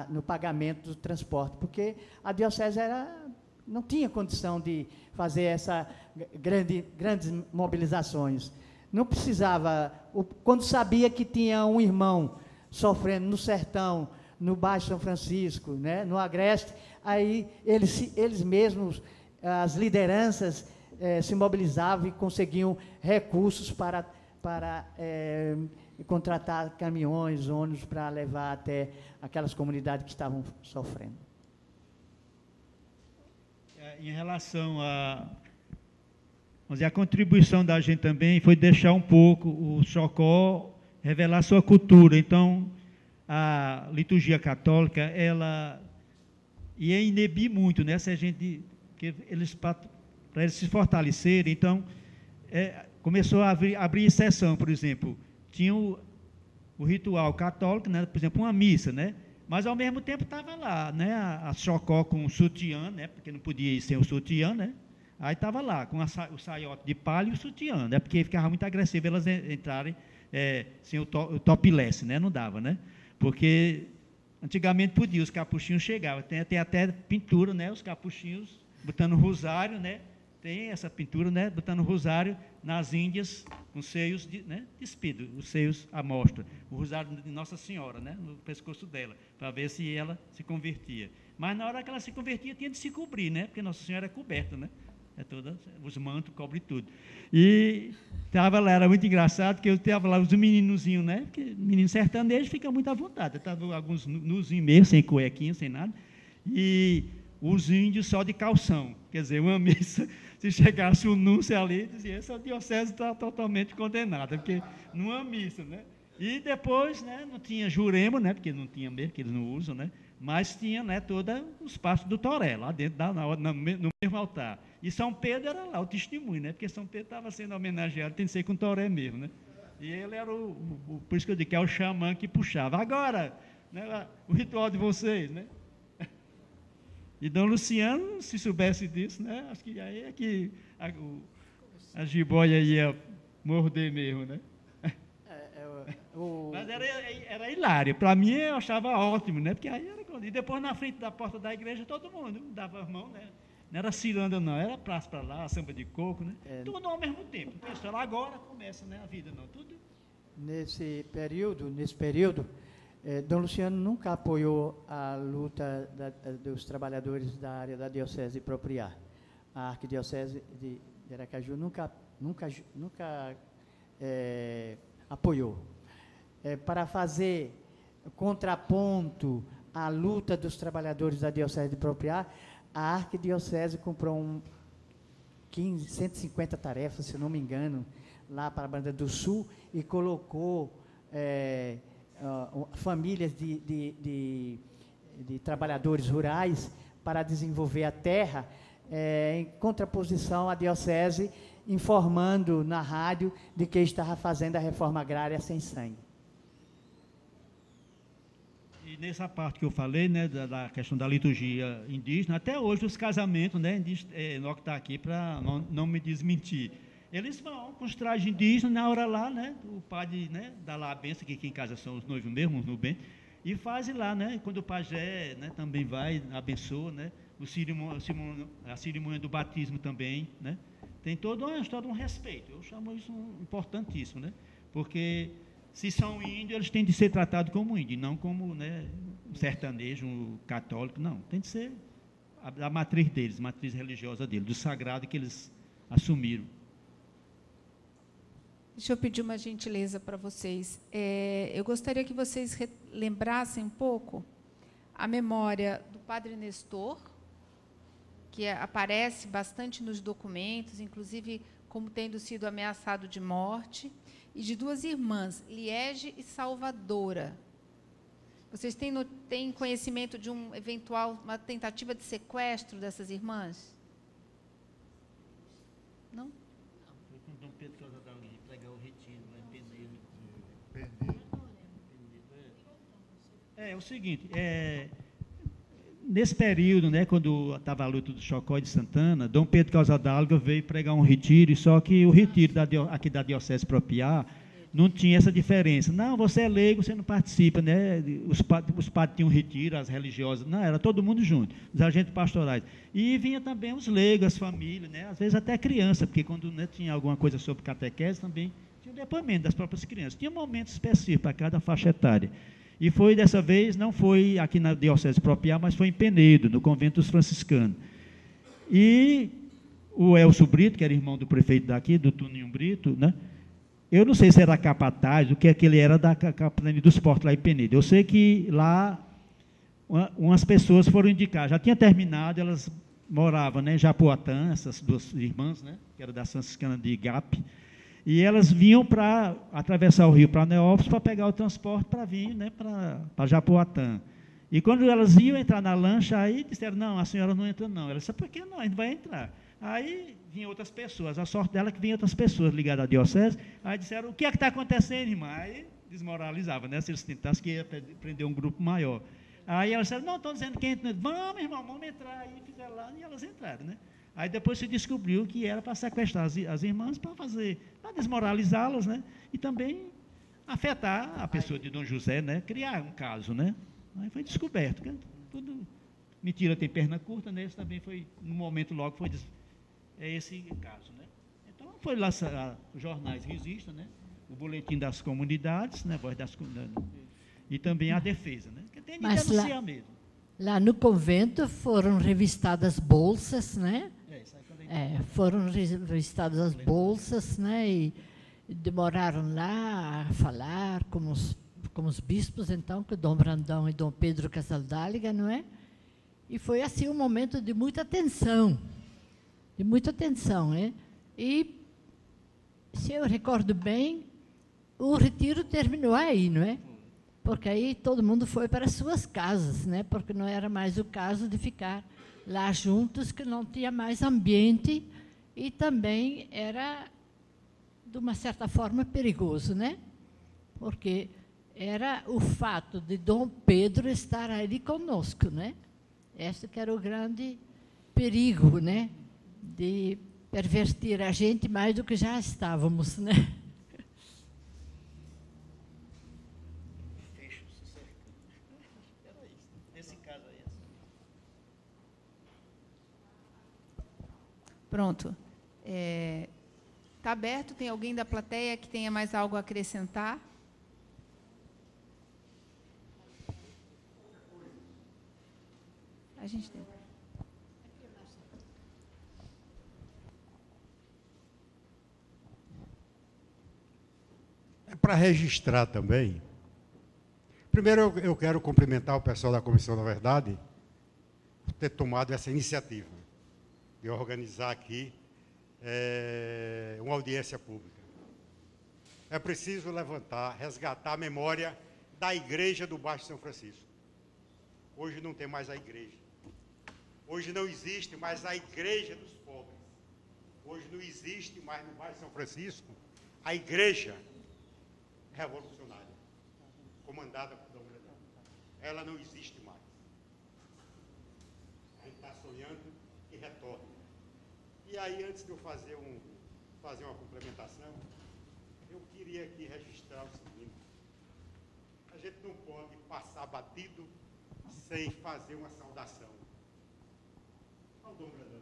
no pagamento do transporte, porque a diocese não tinha condição de fazer essas grandes mobilizações. Não precisava, quando sabia que tinha um irmão sofrendo no sertão, no Baixo São Francisco, né, no Agreste, aí eles mesmos, as lideranças, se mobilizavam e conseguiam recursos para contratar caminhões, ônibus, para levar até aquelas comunidades que estavam sofrendo. Em relação a contribuição da gente também foi deixar um pouco o Chocó revelar sua cultura. Então, a liturgia católica, ela ia inibir muito, né? Se a gente, que eles, para eles se fortalecerem, então, começou a abrir exceção, por exemplo, tinha o ritual católico, né? Por exemplo, uma missa, né? Mas, ao mesmo tempo, estava lá, né? A Chocó com o sutiã, né? Porque não podia ir sem o sutiã, né? Aí estava lá, com o saiote de palha e o sutiã, né? Porque ficava muito agressivo elas entrarem sem o topless, né? Não dava, né? Porque antigamente podia, os capuchinhos chegavam, tem até pintura, né? Os capuchinhos botando rosário, né? Tem essa pintura, né? Botando rosário nas Índias, com seios despidos, os seios à mostra, o rosário de Nossa Senhora, né? No pescoço dela, para ver se ela se convertia. Mas na hora que ela se convertia, tinha de se cobrir, né? Porque Nossa Senhora é coberta, né? Os mantos cobrem tudo. E estava lá, era muito engraçado, que eu estava lá, os meninozinhos, né? Porque menino sertanejo fica muito à vontade. Estava alguns nuzinhos mesmo, sem cuequinha, sem nada. E os índios só de calção. Quer dizer, uma missa, se chegasse um núncio ali, dizia, essa diocese está totalmente condenada, porque numa missa, né? E depois, né, não tinha jurema, né? Porque não tinha mesmo, que eles não usam, né? Mas tinha, né, todo o espaço do toré, lá dentro, no mesmo altar. E São Pedro era lá, o testemunho, né? Porque São Pedro estava sendo homenageado, tem que ser com toré mesmo, né? E ele era por isso que eu digo que é o xamã que puxava. Agora, né, o ritual de vocês, né? E Dom Luciano, se soubesse disso, né? Acho que aí é que a jiboia ia morder mesmo, né? Mas era hilário. Para mim, eu achava ótimo, né? Porque aí era... E depois, na frente da porta da igreja, todo mundo dava as mãos, né? Não era ciranda, não. Era praça para lá, samba de coco, né? Tudo ao mesmo tempo. O pessoal agora começa, né, a vida, não? Tudo. Nesse período, Dom Luciano nunca apoiou a luta dos trabalhadores da área da diocese de Propriá. A arquidiocese de Aracaju nunca apoiou. Para fazer contraponto à luta dos trabalhadores da Diocese de Propriá, a Arquidiocese comprou 150 tarefas, se eu não me engano, lá para a Banda do Sul, e colocou famílias de trabalhadores rurais para desenvolver a terra, em contraposição à Diocese, informando na rádio de que estava fazendo a reforma agrária sem sangue. E nessa parte que eu falei, né, da questão da liturgia indígena, até hoje os casamentos, né, Enoque está aqui para não me desmentir, eles vão com os trajes indígenas, na hora lá, né, o padre, né, dá lá a benção, que aqui em casa são os noivos mesmo, no bem, e fazem lá, né, quando o pajé, né, também vai, abençoa, né, a cerimônia do batismo também, né, tem todo um respeito. Eu chamo isso importantíssimo, né, porque se são índios, eles têm de ser tratados como índios, não como, né, um sertanejo, um católico, não, tem de ser a matriz deles, a matriz religiosa deles, do sagrado que eles assumiram. Deixa eu pedir uma gentileza para vocês. Eu gostaria que vocês lembrassem um pouco a memória do Padre Nestor, que aparece bastante nos documentos, inclusive como tendo sido ameaçado de morte, e de duas irmãs, Liege e Salvadora. Vocês têm conhecimento de uma tentativa de sequestro dessas irmãs? Não? Foi com Dom Pedro Casadal pregar o retiro, lá em Penedo. É o seguinte, nesse período, né, quando estava a luta do Chocó de Santana, Dom Pedro Casadalga veio pregar um retiro, só que o retiro aqui da Diocese de Propriá não tinha essa diferença. Não, você é leigo, você não participa, né? Os padres tinham retiro, as religiosas, não, era todo mundo junto, os agentes pastorais. E vinha também os leigos, as famílias, né? Às vezes até criança, porque quando, né, tinha alguma coisa sobre catequese, também tinha o depoimento das próprias crianças. Tinha um momento específico para cada faixa etária. E foi, dessa vez, não foi aqui na Diocese de Propriá, mas foi em Penedo, no convento dos franciscanos. E o Elcio Brito, que era irmão do prefeito daqui, do Tuninho Brito, né? Eu não sei se era capataz, o que é que ele era da capitania dos portos lá em Penedo. Eu sei que lá umas pessoas foram indicar, já tinha terminado, elas moravam, né, em Japoatã, essas duas irmãs, né, que eram da franciscana de Igape, e elas vinham para atravessar o rio para Neópolis para pegar o transporte para vir, né, para Japoatã. E quando elas iam entrar na lancha, aí disseram, não, a senhora não entra não. Ela disse, por que não? A gente vai entrar. Aí vinham outras pessoas, a sorte dela é que vinham outras pessoas ligadas à diocese, aí disseram, o que é que está acontecendo, irmã? Aí desmoralizava, né, se eles tentassem que ia prender um grupo maior. Aí elas disseram, não, estão dizendo que entra, vamos, irmão, vamos entrar. Aí fizeram lá e elas entraram, né? Aí depois se descobriu que era para sequestrar as irmãs, para desmoralizá-las, né? E também afetar a pessoa de Dom José, né? Criar um caso, né? Aí foi descoberto, que tudo mentira tem perna curta, né? Isso também foi, no momento logo, foi esse caso, né? Então, foi lá, os jornais resistem, né? O boletim das comunidades, né? Voz das comunidades, e também a defesa, né? Que tem de denunciar mesmo. Lá no convento foram revistadas bolsas, né? Foram revistadas as bolsas, né? E demoraram lá a falar com os bispos, então, com Dom Brandão e Dom Pedro Casaldáliga, não é? E foi, assim, um momento de muita tensão, né? E, se eu recordo bem, o retiro terminou aí, não é? Porque aí todo mundo foi para as suas casas, né? Porque não era mais o caso de ficar lá juntos, que não tinha mais ambiente e também era, de uma certa forma, perigoso, né? Porque era o fato de Dom Pedro estar ali conosco, né? Esse que era o grande perigo, né? De pervertir a gente mais do que já estávamos, né? Pronto. Está aberto? Tem alguém da plateia que tenha mais algo a acrescentar? A gente tem. para registrar também. Primeiro, eu quero cumprimentar o pessoal da Comissão da Verdade por ter tomado essa iniciativa de organizar aqui uma audiência pública. É preciso levantar, resgatar a memória da igreja do Baixo São Francisco. Hoje não tem mais a igreja. Hoje não existe mais a igreja dos pobres. Hoje não existe mais no Baixo São Francisco a igreja revolucionária, comandada por Dom Bredão. Ela não existe mais. A gente está sonhando que retorne. E aí, antes de eu fazer uma complementação, eu queria aqui registrar o seguinte: a gente não pode passar batido sem fazer uma saudação ao Dom Bredão,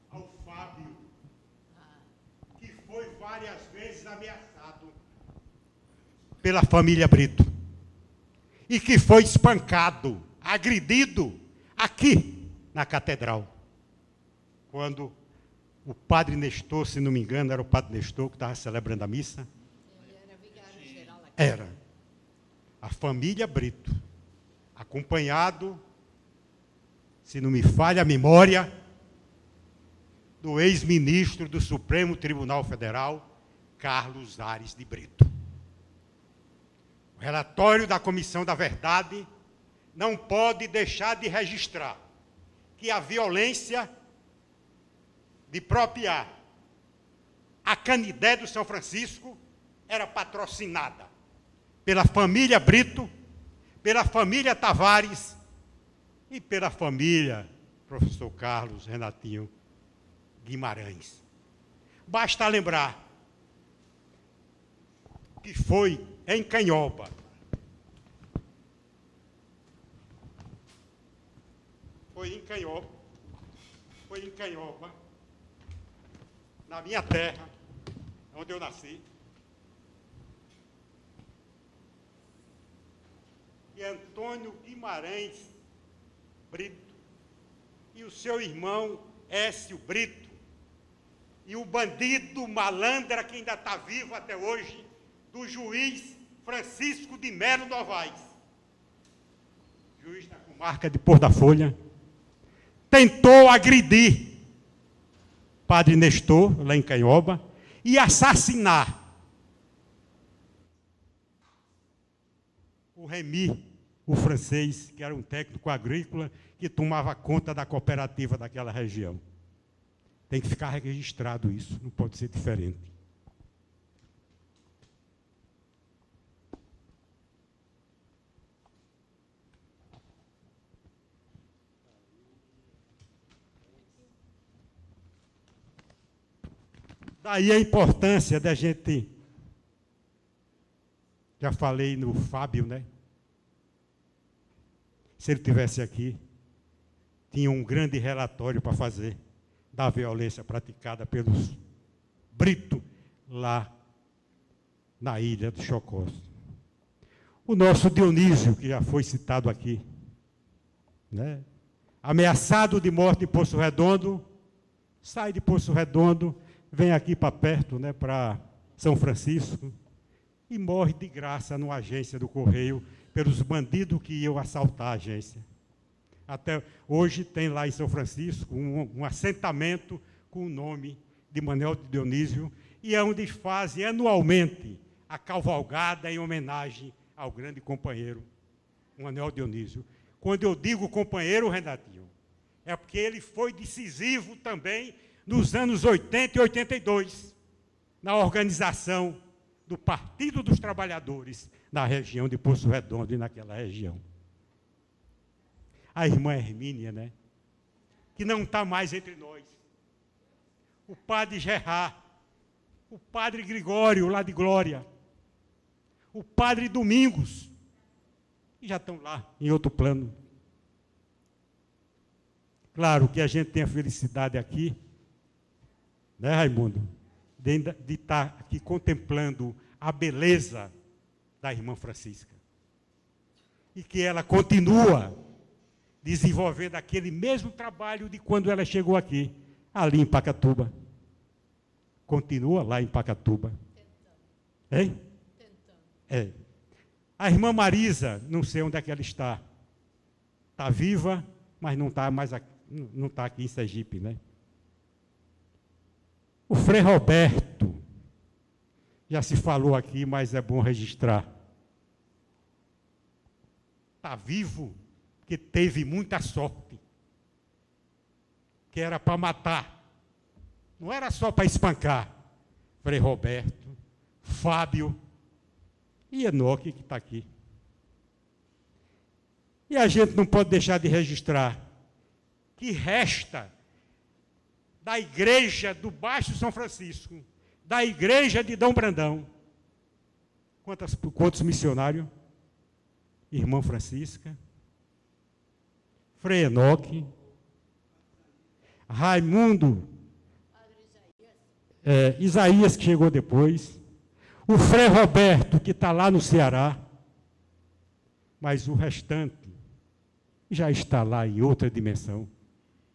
ao Fábio, que foi várias vezes ameaçado pela família Brito e que foi espancado, agredido aqui na catedral, quando o padre Nestor, se não me engano, era o padre Nestor que estava celebrando a missa. Ele era vigário-geral aqui. Era. A família Brito, acompanhado, se não me falha a memória, do ex-ministro do Supremo Tribunal Federal, Carlos Ares de Brito. O relatório da Comissão da Verdade não pode deixar de registrar que a violência de propriar a Canidé do São Francisco era patrocinada pela família Brito, pela família Tavares e pela família professor Carlos Renatinho Guimarães. Basta lembrar que foi em Canhoba, na minha terra, onde eu nasci, e Antônio Guimarães Brito e o seu irmão Écio Brito e o bandido malandra que ainda está vivo até hoje, do juiz Francisco de Melo Novaes, juiz da comarca de Pôr da Folha, tentou agredir padre Nestor, lá em Canhoba, e assassinar o Remy, o francês, que era um técnico agrícola, que tomava conta da cooperativa daquela região. Tem que ficar registrado isso, não pode ser diferente. Daí a importância da gente, já falei no Fábio, né? Se ele tivesse aqui, tinha um grande relatório para fazer da violência praticada pelos Brito lá na ilha do Chocós. O nosso Dionísio, que já foi citado aqui, né? Ameaçado de morte em Poço Redondo, sai de Poço Redondo, vem aqui para perto, né, para São Francisco, e morre de graça numa agência do Correio pelos bandidos que iam assaltar a agência. Até hoje tem lá em São Francisco um assentamento com o nome de Manuel de Dionísio, e é onde fazem anualmente a cavalgada em homenagem ao grande companheiro Manuel Dionísio. Quando eu digo companheiro, Renatinho, é porque ele foi decisivo também nos anos 80 e 82, na organização do Partido dos Trabalhadores na região de Poço Redondo e naquela região. A irmã Hermínia, né, que não está mais entre nós, o padre Gerard, o padre Gregório, lá de Glória, o padre Domingos, que já estão lá em outro plano. Claro que a gente tem a felicidade aqui, né, Raimundo, de estar aqui contemplando a beleza da irmã Francisca. E que ela continua desenvolvendo aquele mesmo trabalho de quando ela chegou aqui, ali em Pacatuba. Continua lá em Pacatuba. Hein? É. A irmã Marisa, não sei onde é que ela está. Está viva, mas não está mais aqui, não está aqui em Sergipe, né? O Frei Roberto, já se falou aqui, mas é bom registrar. Está vivo, porque teve muita sorte. Que era para matar. Não era só para espancar. Frei Roberto, Fábio e Enoque, que está aqui. E a gente não pode deixar de registrar que resta da igreja do Baixo São Francisco, da igreja de Dom Brandão. Quantos missionários? Irmã Francisca, Frei Enoque, Raimundo, Isaías, que chegou depois, o Frei Roberto, que está lá no Ceará, mas o restante já está lá em outra dimensão,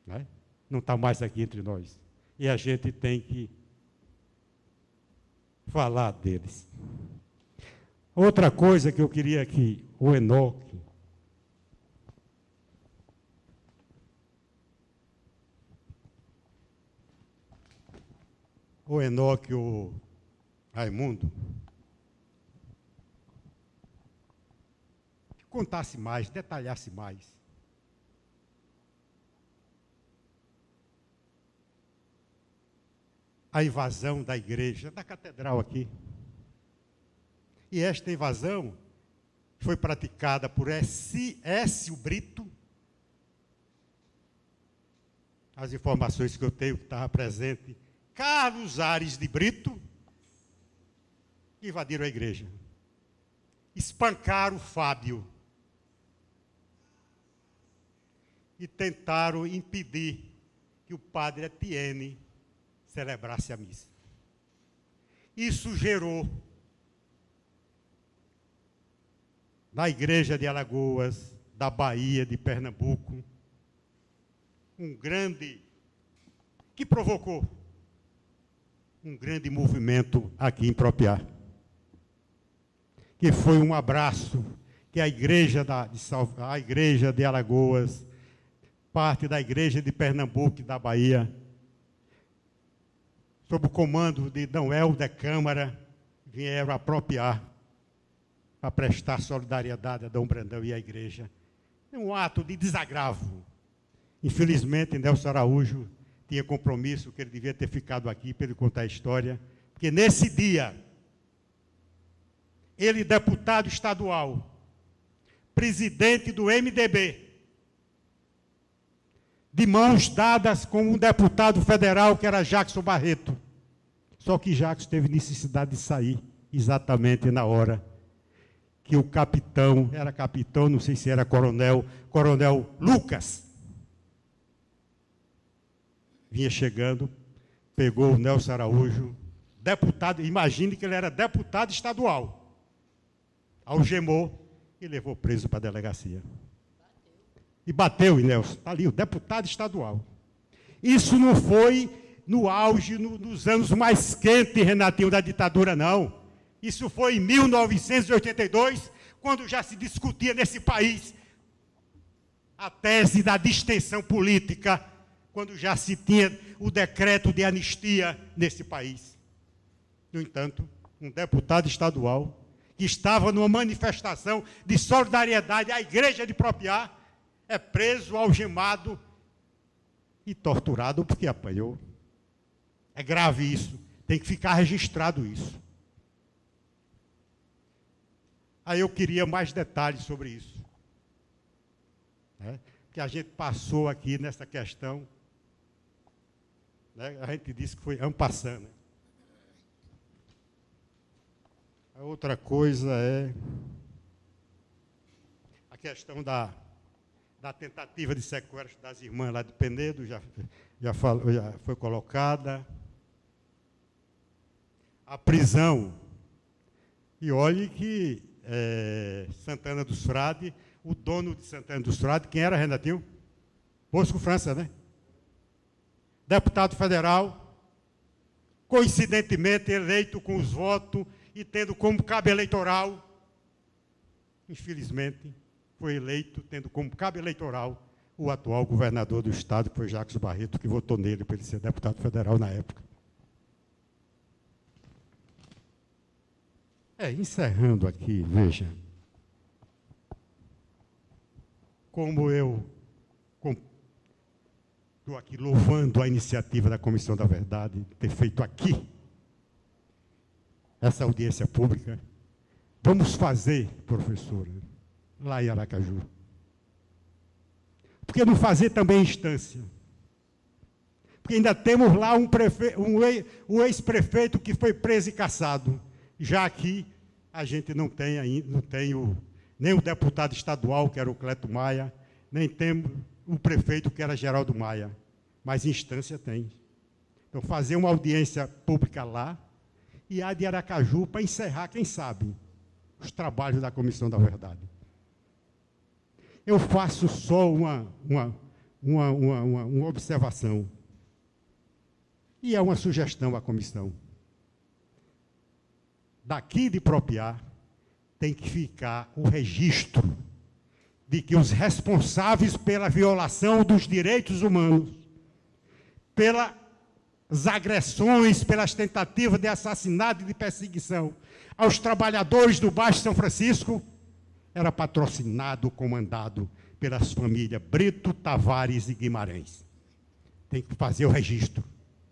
né? Não está mais aqui entre nós. E a gente tem que falar deles. Outra coisa que eu queria que o Enoque, o Raimundo, contasse mais, detalhasse mais. A invasão da igreja, da catedral aqui. E esta invasão foi praticada por Écio Brito. As informações que eu tenho que estava presente, Carlos Ares de Brito, invadiram a igreja. Espancaram o Fábio. E tentaram impedir que o padre Etienne celebrasse a missa. Isso gerou, na igreja de Alagoas, da Bahia, de Pernambuco, que provocou um grande movimento aqui em Propiá, que foi um abraço que a igreja de Alagoas, parte da igreja de Pernambuco e da Bahia, sob o comando de D. Helder Câmara, vieram apropriar para prestar solidariedade a Dom Brandão e à igreja. É um ato de desagravo. Infelizmente, Nelson Araújo tinha compromisso que ele devia ter ficado aqui para ele contar a história, porque nesse dia, ele, deputado estadual, presidente do MDB, de mãos dadas com um deputado federal, que era Jackson Barreto. Só que Jackson teve necessidade de sair exatamente na hora que o capitão, era capitão, não sei se era coronel Lucas, vinha chegando, pegou o Nelson Araújo, deputado, imagine que ele era deputado estadual, algemou e levou preso para a delegacia. E bateu em Nelson, está ali, o deputado estadual. Isso não foi no auge, nos anos mais quentes, Renatinho, da ditadura, não. Isso foi em 1982, quando já se discutia nesse país a tese da distensão política, quando já se tinha o decreto de anistia nesse país. No entanto, um deputado estadual, que estava numa manifestação de solidariedade à igreja de Propiá, é preso, algemado e torturado porque apanhou. É grave isso, tem que ficar registrado isso. Aí eu queria mais detalhes sobre isso, né? Que a gente passou aqui nessa questão, né? A gente disse que foi en passant, né? A outra coisa é a questão da tentativa de sequestro das irmãs lá de Penedo, já foi colocada. A prisão. E olhe que Santana dos Frades, o dono de Santana dos Frades, quem era, Renatinho? Bosco França, né? Deputado federal, coincidentemente eleito com os votos e tendo como cabo eleitoral, infelizmente, foi eleito, tendo como cabo eleitoral, o atual governador do estado, que foi Jacques Barreto, que votou nele para ele ser deputado federal na época. Encerrando aqui, veja, como eu estou aqui louvando a iniciativa da Comissão da Verdade, ter feito aqui essa audiência pública, vamos fazer, professora, lá em Aracaju. Por que não fazer também instância? Porque ainda temos lá um ex-prefeito que foi preso e cassado. Já aqui a gente não tem nem o deputado estadual, que era o Cleto Maia, nem temos o prefeito, que era Geraldo Maia. Mas instância tem. Então, fazer uma audiência pública lá e a de Aracaju para encerrar, quem sabe, os trabalhos da Comissão da Verdade. Eu faço só uma observação. E é uma sugestão à comissão. Daqui de Propiá tem que ficar o registro de que os responsáveis pela violação dos direitos humanos, pelas agressões, pelas tentativas de assassinato e de perseguição aos trabalhadores do Baixo São Francisco, era patrocinado, comandado pelas famílias Brito, Tavares e Guimarães. Tem que fazer o registro.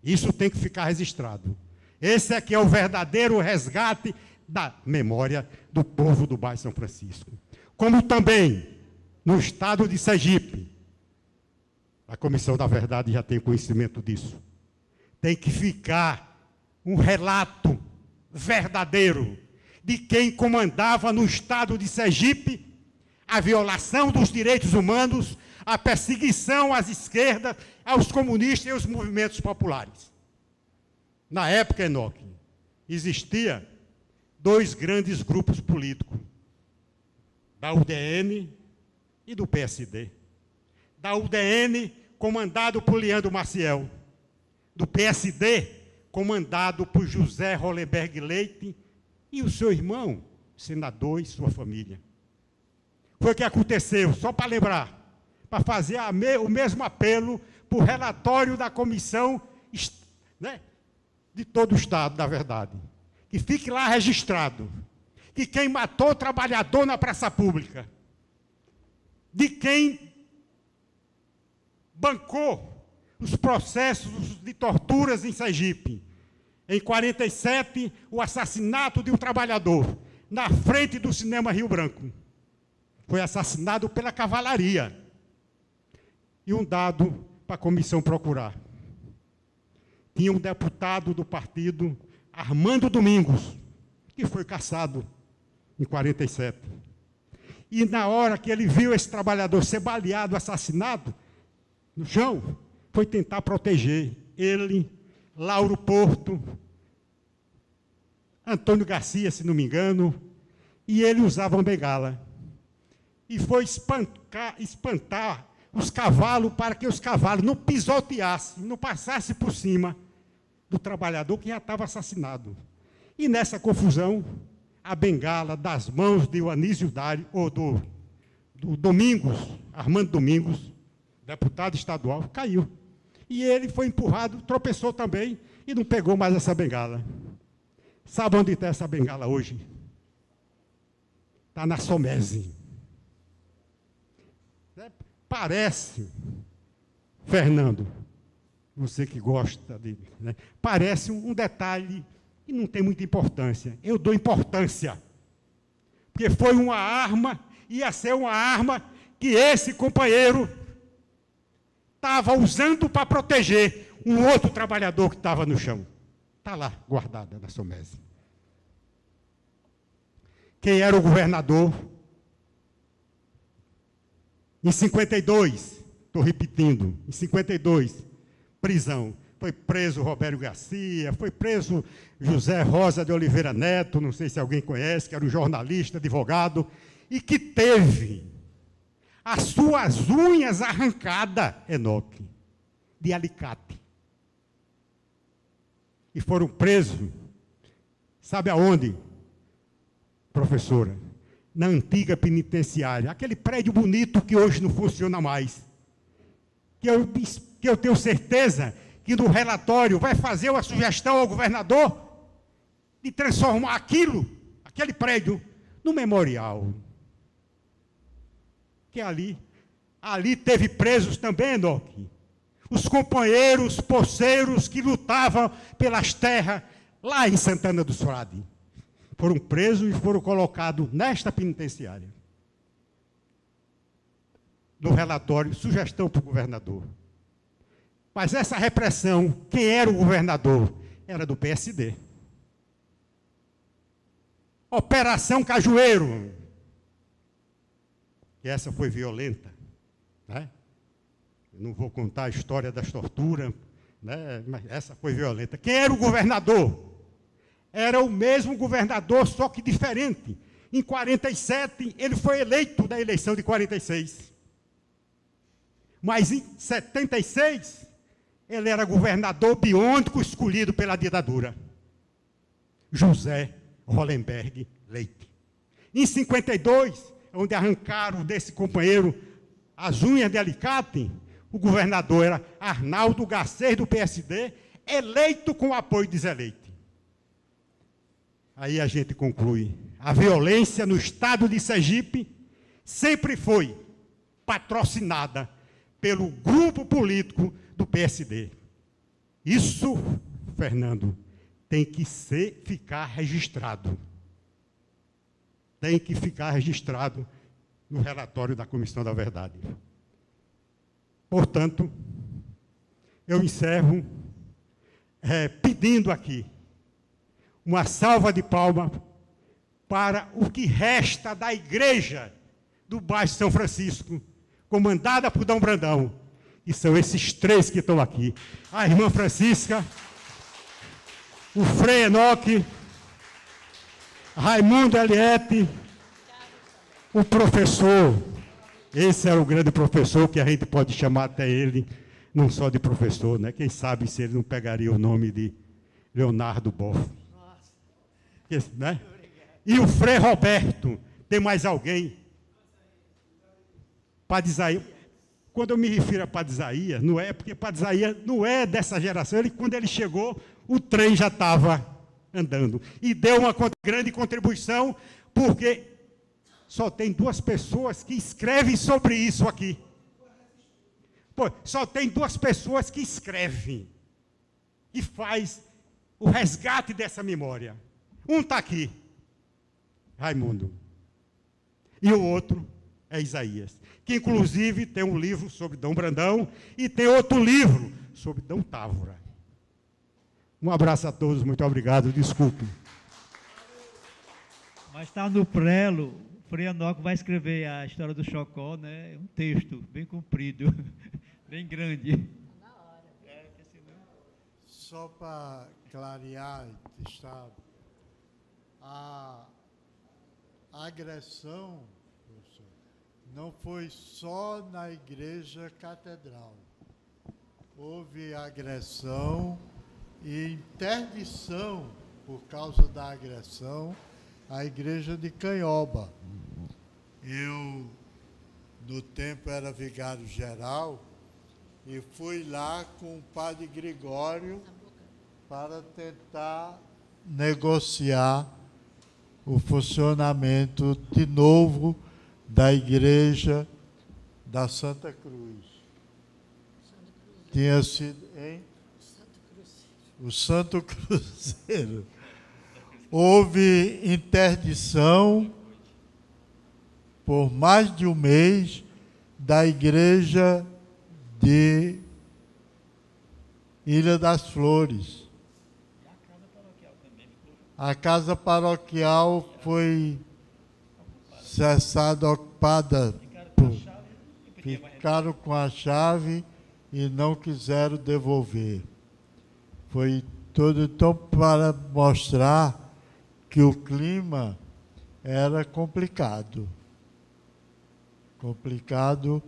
Isso tem que ficar registrado. Esse aqui é o verdadeiro resgate da memória do povo do Baixo São Francisco. Como também, no estado de Sergipe, a Comissão da Verdade já tem conhecimento disso, tem que ficar um relato verdadeiro de quem comandava no estado de Sergipe a violação dos direitos humanos, a perseguição às esquerdas, aos comunistas e aos movimentos populares. Na época, Enoque, existia 2 grandes grupos políticos, da UDN e do PSD. Da UDN, comandado por Leandro Maciel. Do PSD, comandado por José Hollenberg Leite e o seu irmão, senador, e sua família. Foi o que aconteceu, só para lembrar, para fazer o mesmo apelo para o relatório da comissão, né, de todo o Estado, da verdade. Que fique lá registrado que quem matou o trabalhador na praça pública, de quem bancou os processos de torturas em Sergipe, em 47, o assassinato de um trabalhador na frente do Cinema Rio Branco. Foi assassinado pela cavalaria. E um dado para a comissão procurar. Tinha um deputado do partido, Armando Domingos, que foi cassado em 47. E na hora que ele viu esse trabalhador ser baleado, assassinado, no chão, foi tentar proteger ele, Lauro Porto, Antônio Garcia, se não me engano, e ele usava uma bengala. E foi espantar os cavalos para que os cavalos não pisoteassem, não passassem por cima do trabalhador que já estava assassinado. E nessa confusão, a bengala das mãos de Anísio Dário, ou do Domingos, Armando Domingos, deputado estadual, caiu. E ele foi empurrado, tropeçou também e não pegou mais essa bengala. Sabe onde está essa bengala hoje? Está na Somese. Parece, Fernando, você que gosta de... Né, parece um detalhe e não tem muita importância. Eu dou importância. Porque foi uma arma, ia ser uma arma que esse companheiro estava usando para proteger um outro trabalhador que estava no chão. Está lá, guardada na Somese. Quem era o governador? Em 52, estou repetindo, em 52, prisão. Foi preso Roberto Garcia, foi preso José Rosa de Oliveira Neto, não sei se alguém conhece, que era um jornalista, advogado, e que teve as suas unhas arrancadas, Enoque, de alicate. E foram presos, sabe aonde? professora, na antiga penitenciária, aquele prédio bonito que hoje não funciona mais, que eu tenho certeza que no relatório vai fazer uma sugestão ao governador de transformar aquele prédio, no memorial. Que ali teve presos também, Enoque. Os companheiros poceiros que lutavam pelas terras lá em Santana dos Frades foram presos e foram colocados nesta penitenciária. No relatório, sugestão para o governador. Mas essa repressão, quem era o governador? Era do PSD. Operação Cajueiro. E essa foi violenta, né? Eu não vou contar a história das torturas, né? Mas essa foi violenta. Quem era o governador? Era o mesmo governador, só que diferente. Em 47, ele foi eleito na eleição de 46. Mas em 76, ele era governador biônico escolhido pela ditadura. José Hollenberg Leite. Em 52, onde arrancaram desse companheiro as unhas de alicate, o governador era Arnaldo Garcês, do PSD, eleito com o apoio de Zé Leite. Aí a gente conclui, a violência no estado de Sergipe sempre foi patrocinada pelo grupo político do PSD. Isso, Fernando, tem que ficar registrado. Tem que ficar registrado no relatório da Comissão da Verdade. Portanto, eu encerro pedindo aqui uma salva de palmas para o que resta da igreja do bairro São Francisco, comandada por Dom Brandão, e são esses três que estão aqui. A irmã Francisca, o Frei Enoque, Raimundo Eliette, o professor, esse era o grande professor, que a gente pode chamar até ele, não só de professor, né? Quem sabe se ele não pegaria o nome de Leonardo Boff. Né? E o Frei Roberto, tem mais alguém? Padre Isaías. Quando eu me refiro a Padre Isaías, não é porque Padre Isaías não é dessa geração, quando ele chegou, o trem já estava andando. E deu uma grande contribuição, porque só tem duas pessoas que escrevem sobre isso aqui. Pô, só tem duas pessoas que escrevem, que faz o resgate dessa memória. Um está aqui, Raimundo, e o outro é Isaías, que inclusive tem um livro sobre Dom Brandão e tem outro livro sobre Dom Távora. Um abraço a todos, muito obrigado, desculpe. Mas está no prelo, o Frei Enoque vai escrever a história do Chocó, né? Um texto bem comprido, bem grande. Só para clarear, está a agressão, professor, não foi só na igreja catedral. Houve agressão e interdição, por causa da agressão, à igreja de Canhoba. Eu, no tempo, era vigário-geral e fui lá com o padre Gregório para tentar negociar o funcionamento de novo da igreja da Santa Cruz. Tinha sido, hein? O Santo Cruzeiro. Houve interdição por mais de um mês da igreja de Ilha das Flores. A casa paroquial foi cessada, ocupada, ficaram com a chave e não quiseram devolver. Foi tudo então para mostrar que o clima era complicado. Complicado.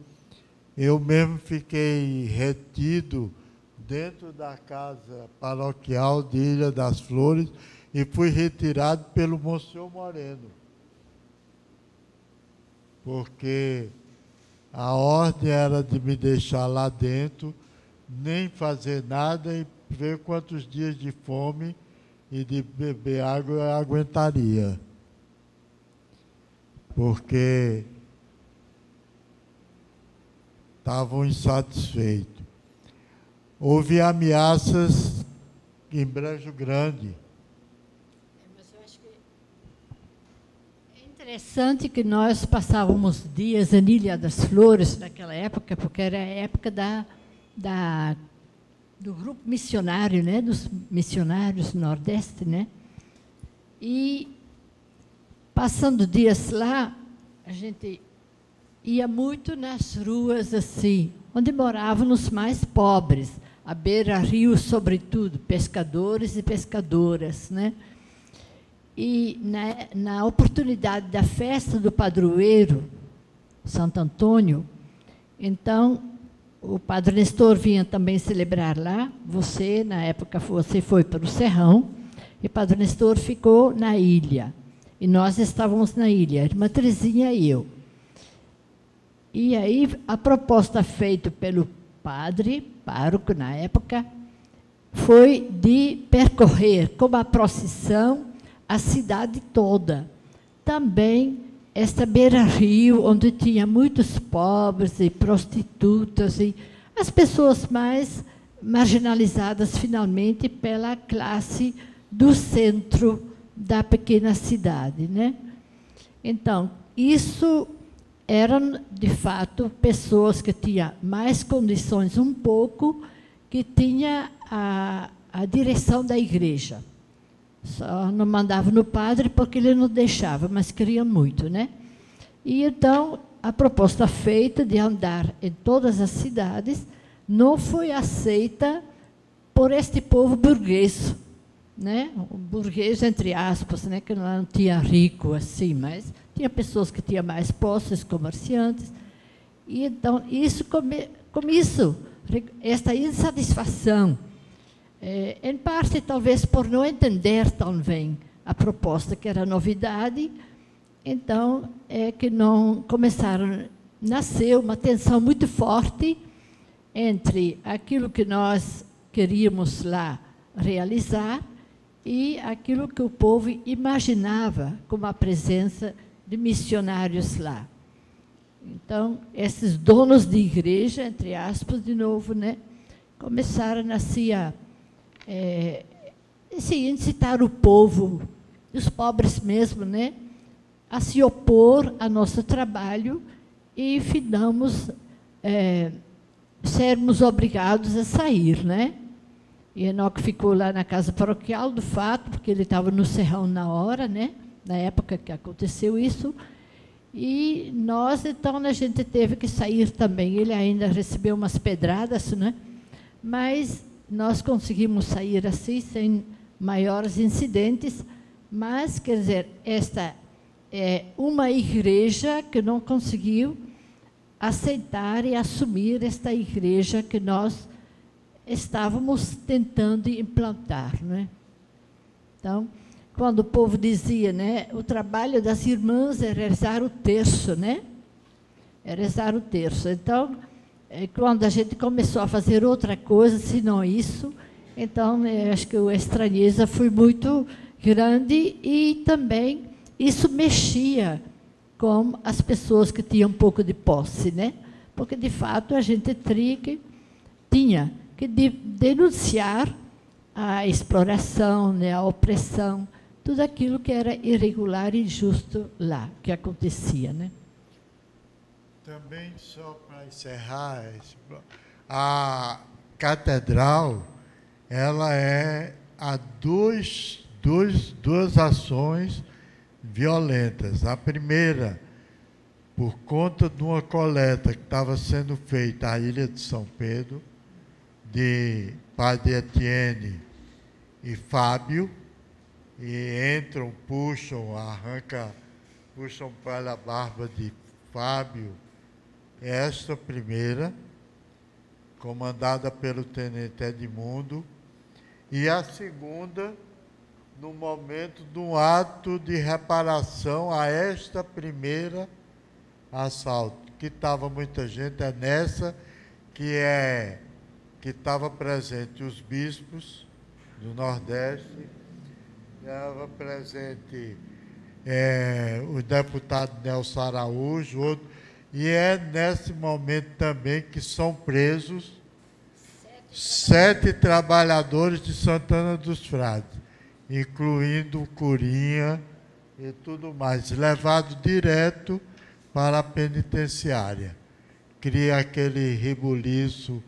Eu mesmo fiquei retido dentro da casa paroquial de Ilha das Flores e fui retirado pelo Monsenhor Moreno. porque a ordem era de me deixar lá dentro, nem fazer nada e ver quantos dias de fome e de beber água eu aguentaria. Porque estavam insatisfeitos. Houve ameaças em Brejo Grande. Mas eu acho que é interessante que nós passávamos dias em Ilha das Flores naquela época, porque era a época do grupo missionário, né, dos missionários do Nordeste, né? E passando dias lá, a gente ia muito nas ruas assim, onde moravam os mais pobres, à beira-rio, sobretudo, pescadores e pescadoras, né? E na oportunidade da festa do padroeiro, Santo Antônio, então, o padre Nestor vinha também celebrar lá. Você, na época, você foi para o Serrão, e o padre Nestor ficou na ilha. E nós estávamos na ilha, a irmã Terezinha e eu. E aí, a proposta feita pelo padre, pároco na época, foi de percorrer, como a procissão, a cidade toda. Também esta beira-rio, onde tinha muitos pobres e prostitutas, e as pessoas mais marginalizadas, finalmente, pela classe do centro da pequena cidade, né? Então, isso eram, de fato, pessoas que tinham mais condições um pouco, que tinha a direção da igreja. Só não mandava no padre porque ele não deixava, mas queria muito, né? E então, a proposta feita de andar em todas as cidades não foi aceita por este povo burguês, né? O burguês, entre aspas, né? Que não tinha rico assim, mas tinha pessoas que tinham mais posses, comerciantes. E então, esta insatisfação, em parte, talvez, por não entender tão bem a proposta, que era novidade, então, é que não nasceu uma tensão muito forte entre aquilo que nós queríamos lá realizar e aquilo que o povo imaginava como a presença de missionários lá. Então, esses donos de igreja, entre aspas, de novo, né, começaram assim a incitar o povo, os pobres mesmo, né, a se opor ao nosso trabalho e finamos sermos obrigados a sair, né? E Enoque ficou lá na casa paroquial, do fato, porque ele estava no Serrão na hora, né? Na época que aconteceu isso. E nós, então, a gente teve que sair também. Ele ainda recebeu umas pedradas, né? Mas nós conseguimos sair assim, sem maiores incidentes. Mas, quer dizer, esta é uma igreja que não conseguiu aceitar e assumir esta igreja que nós estávamos tentando implantar, né? Então, quando o povo dizia, né, o trabalho das irmãs é rezar o terço, né? É rezar o terço. Então, quando a gente começou a fazer outra coisa, senão isso, então, acho que a estranheza foi muito grande e também isso mexia com as pessoas que tinham um pouco de posse, né? Porque, de fato, a gente tinha que denunciar a exploração, né, a opressão, tudo aquilo que era irregular e injusto lá, que acontecia, né? Também, só para encerrar, a catedral, ela há duas ações violentas. A primeira, por conta de uma coleta que estava sendo feita à Ilha de São Pedro, de Padre Etienne e Fábio, e entram, puxam para a barba de Fábio, esta primeira, comandada pelo tenente Edmundo, e a segunda, no momento de um ato de reparação a esta primeira, assalto. Que estava muita gente, é nessa que estava presente os bispos do Nordeste, estava presente o deputado Nelson Araújo, outro, e é nesse momento também que são presos 7 trabalhadores de Santana dos Frades, incluindo o Curinha e tudo mais, levado direto para a penitenciária. Cria aquele rebuliço,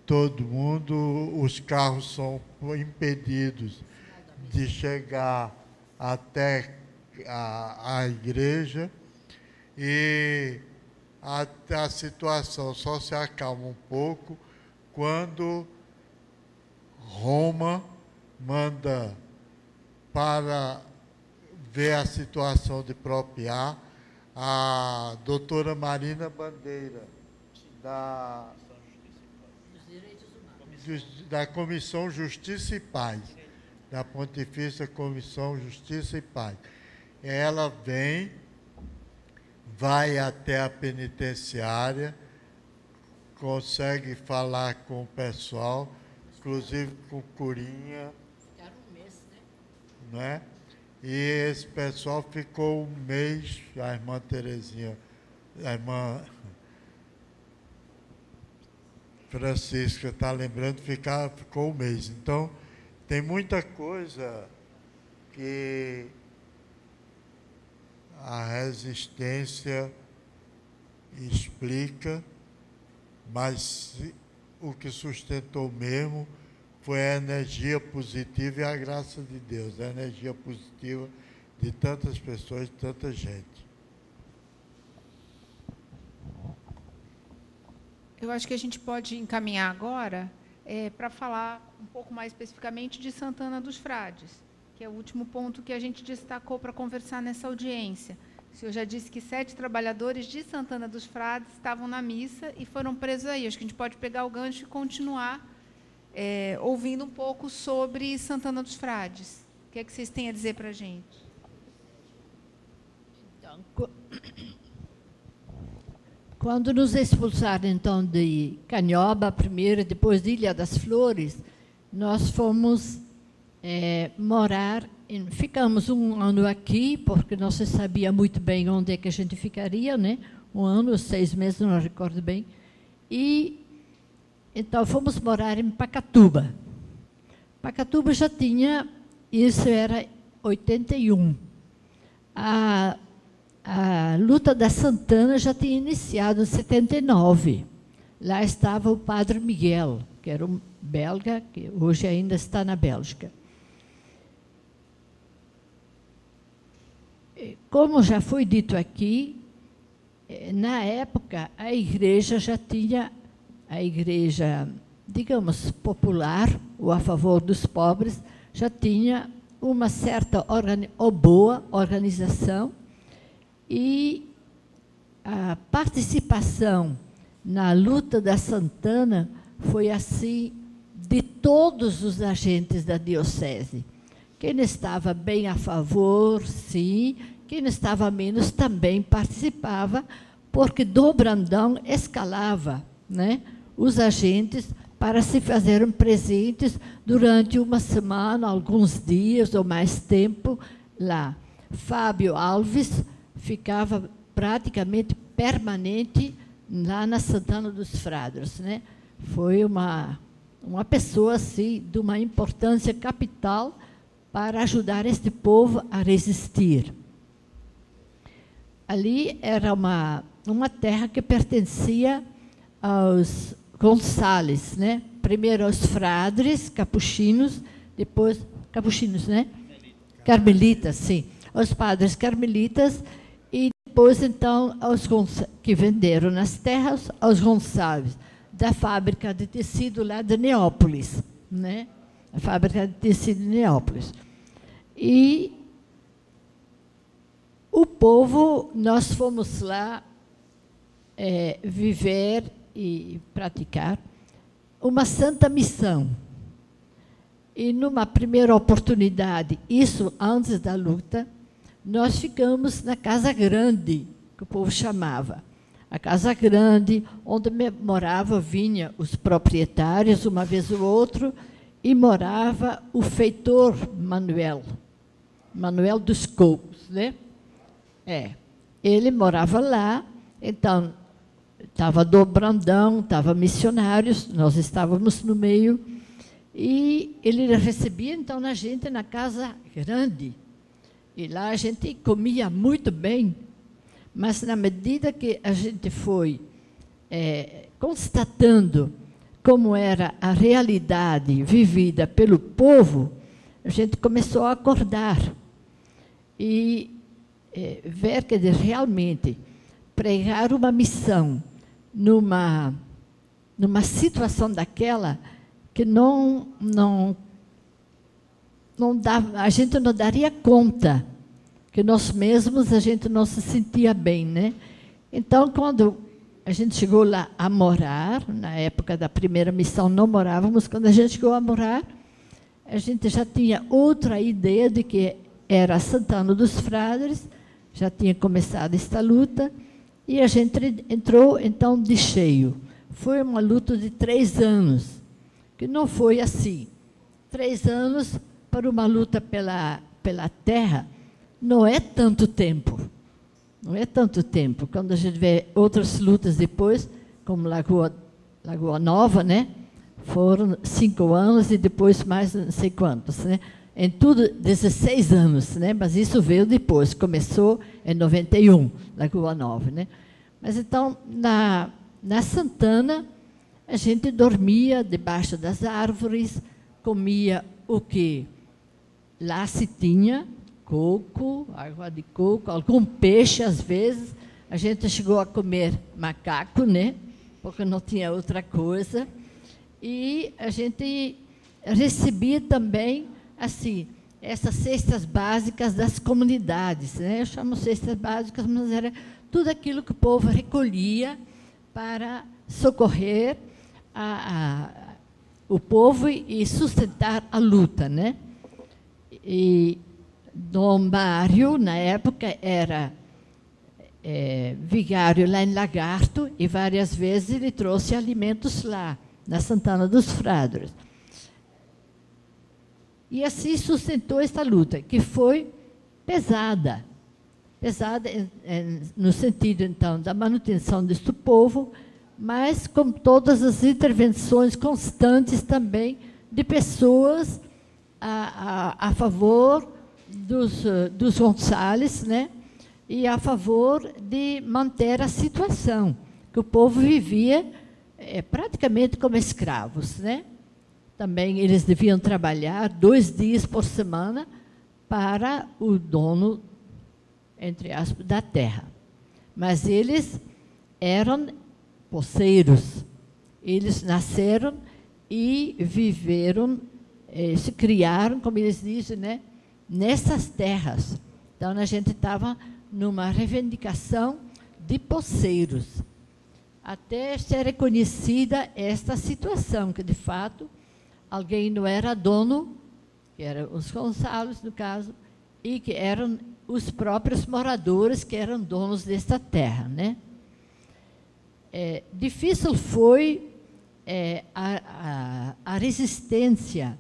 todo mundo, os carros são impedidos de chegar até a igreja, e a situação só se acalma um pouco quando Roma manda para ver a situação de Propiá a doutora Marina Bandeira, da Comissão Justiça e Paz, da Pontifícia Comissão Justiça e Paz. Ela vai até a penitenciária, consegue falar com o pessoal, inclusive com o Curinha. Ficaram um mês, né? Né? E esse pessoal ficou um mês, a irmã Terezinha, a irmã Francisca está lembrando, ficou um mês. Então, tem muita coisa que a resistência explica, mas o que sustentou mesmo foi a energia positiva e a graça de Deus, a energia positiva de tantas pessoas, de tanta gente. Eu acho que a gente pode encaminhar agora para falar um pouco mais especificamente de Santana dos Frades, que é o último ponto que a gente destacou para conversar nessa audiência. O senhor já disse que 7 trabalhadores de Santana dos Frades estavam na missa e foram presos aí. Acho que a gente pode pegar o gancho e continuar ouvindo um pouco sobre Santana dos Frades. O que é que vocês têm a dizer para a gente? Então, quando nos expulsaram, então, de Canhoba, primeiro, depois de Ilha das Flores, nós fomos morar, ficamos um ano aqui, porque não se sabia muito bem onde é que a gente ficaria, né? 1 ano, 6 meses, não recordo bem. E, então, fomos morar em Pacatuba. Pacatuba já tinha, isso era 81. A luta da Santana já tinha iniciado em 79. Lá estava o padre Miguel, que era um belga, que hoje ainda está na Bélgica. Como já foi dito aqui, na época, a igreja já tinha, a igreja, digamos, popular, ou a favor dos pobres, já tinha uma certa ou boa organização, e a participação na luta da Santana foi assim de todos os agentes da diocese. Quem estava bem a favor, sim, quem estava menos também participava, porque Dom Brandão escalava, né, os agentes para se fazerem presentes durante uma semana, alguns dias ou mais tempo lá. Fábio Alves ficava praticamente permanente lá na Santana dos Frades, né? Foi uma pessoa assim, de uma importância capital para ajudar este povo a resistir. Ali era uma terra que pertencia aos Gonçalves, né? Primeiro aos frades, capuchinos, depois capuchinos, né? Carmelitas, sim. Aos padres carmelitas, e depois, então, aos que venderam nas terras, aos Gonçalves, da fábrica de tecido lá de Neópolis, né? A fábrica de tecido de Neópolis. E o povo, nós fomos lá viver e praticar uma santa missão. E, numa primeira oportunidade, isso antes da luta, nós ficamos na Casa Grande, que o povo chamava. A casa grande, onde vinha os proprietários, uma vez ou outro, e morava o feitor Manuel dos Cocos, né? Ele morava lá, então, estava do Brandão, estava missionários, nós estávamos no meio, e ele recebia, então, a gente na casa grande. E lá a gente comia muito bem, mas na medida que a gente foi constatando como era a realidade vivida pelo povo, a gente começou a acordar e ver que realmente pregar uma missão numa situação daquela que não dava, a gente não daria conta, que nós mesmos a gente não se sentia bem, né? Então, quando a gente chegou lá a morar, na época da primeira missão não morávamos, quando a gente chegou a morar, a gente já tinha outra ideia de que era Santana dos Frades, já tinha começado esta luta, e a gente entrou, então, de cheio. Foi uma luta de 3 anos, que não foi assim. 3 anos para uma luta pela terra não é tanto tempo. Não é tanto tempo. Quando a gente vê outras lutas depois, como Lagoa Nova, né? Foram 5 anos e depois mais não sei quantos, né? Em tudo, 16 anos, né? Mas isso veio depois, começou em 91, Lagoa Nova, né? Mas então, na Santana, a gente dormia debaixo das árvores, comia o que lá se tinha, coco, água de coco, algum peixe, às vezes. A gente chegou a comer macaco, né? Porque não tinha outra coisa. E a gente recebia também, assim, essas cestas básicas das comunidades, né? Eu chamo cestas básicas, mas era tudo aquilo que o povo recolhia para socorrer o povo e sustentar a luta, né? E Dom Mário, na época, era vigário lá em Lagarto, e várias vezes ele trouxe alimentos lá, na Santana dos Frades. E assim sustentou essa luta, que foi pesada. Pesada no sentido, então, da manutenção deste povo, mas com todas as intervenções constantes também de pessoas a favor dos Gonçalves, né? E a favor de manter a situação, que o povo vivia praticamente como escravos, né? Também eles deviam trabalhar 2 dias por semana para o dono, entre aspas, da terra. Mas eles eram poceiros. Eles nasceram e viveram, se criaram, como eles dizem, né, nessas terras. Então, a gente estava numa reivindicação de poceiros, até ser reconhecida esta situação, que, de fato, alguém não era dono, que eram os Gonçalves, no caso, e que eram os próprios moradores que eram donos desta terra, né? Difícil foi a resistência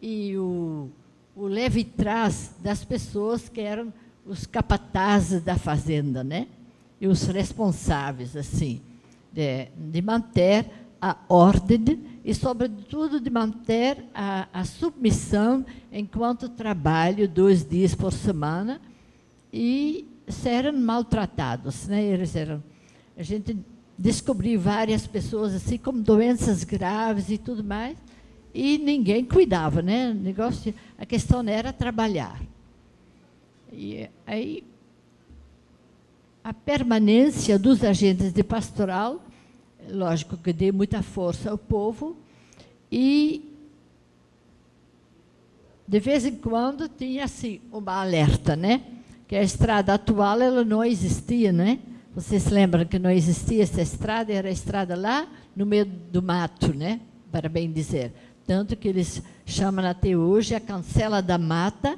e o leve trás das pessoas que eram os capatazes da fazenda, né? E os responsáveis, assim, de manter a ordem e, sobretudo, de manter a submissão enquanto trabalho 2 dias por semana, e serem maltratados, né? A gente descobriu várias pessoas assim com doenças graves e tudo mais, e ninguém cuidava, né? A questão era trabalhar. E aí a permanência dos agentes de pastoral, lógico que deu muita força ao povo, e de vez em quando tinha assim uma alerta, né? Que a estrada atual ela não existia, né? Vocês lembram que não existia essa estrada? Era a estrada lá no meio do mato, né? Para bem dizer. Tanto que eles chamam até hoje a Cancela da Mata,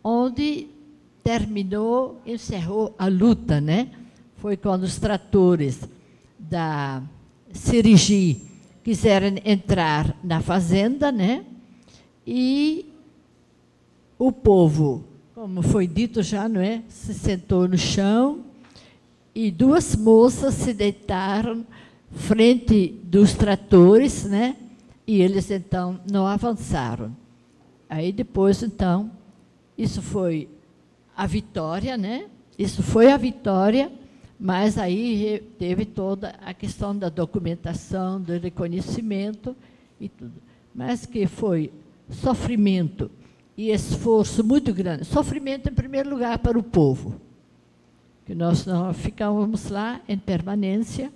onde encerrou a luta, né? foi quando os tratores da Sirigi quiseram entrar na fazenda, né? E o povo, como foi dito já, não é? Se sentou no chão e duas moças se deitaram frente dos tratores, né? E eles, então, não avançaram. Aí, depois, então, isso foi a vitória, né? Isso foi a vitória, mas aí teve toda a questão da documentação, do reconhecimento e tudo. Mas que foi sofrimento e esforço muito grande. Sofrimento, em primeiro lugar, para o povo, que nós não ficávamos lá em permanência,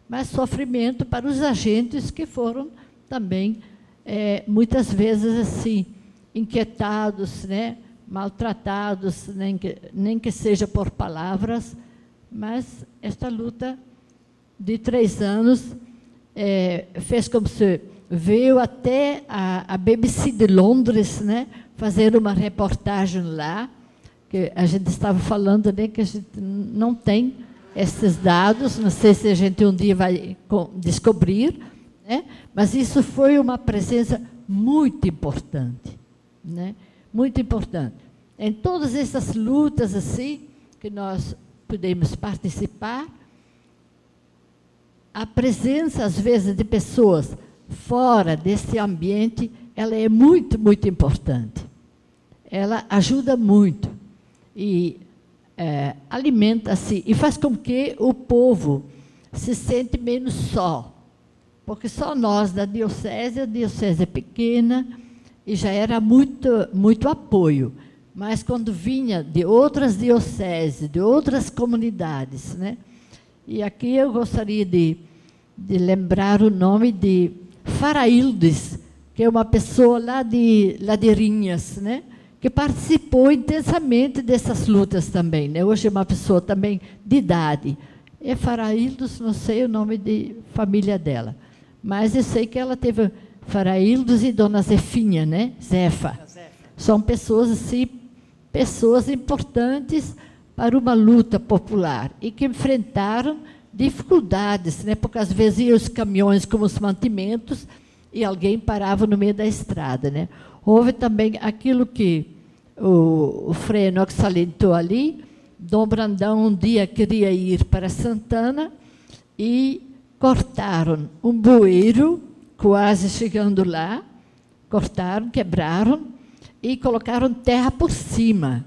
mas sofrimento para os agentes que foram também, muitas vezes, assim, inquietados, né? Maltratados, nem que seja por palavras, mas esta luta de 3 anos fez como se veio até a BBC de Londres, né, fazer uma reportagem lá, que a gente estava falando, né, que a gente não tem esses dados, não sei se a gente um dia vai descobrir, né, mas isso foi uma presença muito importante, né, muito importante. Em todas essas lutas assim que nós pudemos participar, a presença, às vezes, de pessoas fora desse ambiente, ela é muito, muito importante. Ela ajuda muito e alimenta-se e faz com que o povo se sente menos só, porque só nós da diocese, a diocese é pequena e já era muito, muito apoio. Mas quando vinha de outras dioceses, de outras comunidades, né? E aqui eu gostaria de lembrar o nome de Faraildes, que é uma pessoa lá de Ladeirinhas, né? Que participou intensamente dessas lutas também, né? Hoje é uma pessoa também de idade. É Faraildes, não sei o nome de família dela, mas eu sei que ela teve Faraildes e Dona Zefinha, né? Zefa. São pessoas assim, pessoas importantes para uma luta popular e que enfrentaram dificuldades, né? Porque às vezes iam os caminhões com os mantimentos e alguém parava no meio da estrada, né? Houve também aquilo que o Frei Enoque salientou ali. Dom Brandão um dia queria ir para Santana e cortaram um bueiro, quase chegando lá, cortaram, quebraram, e colocaram terra por cima.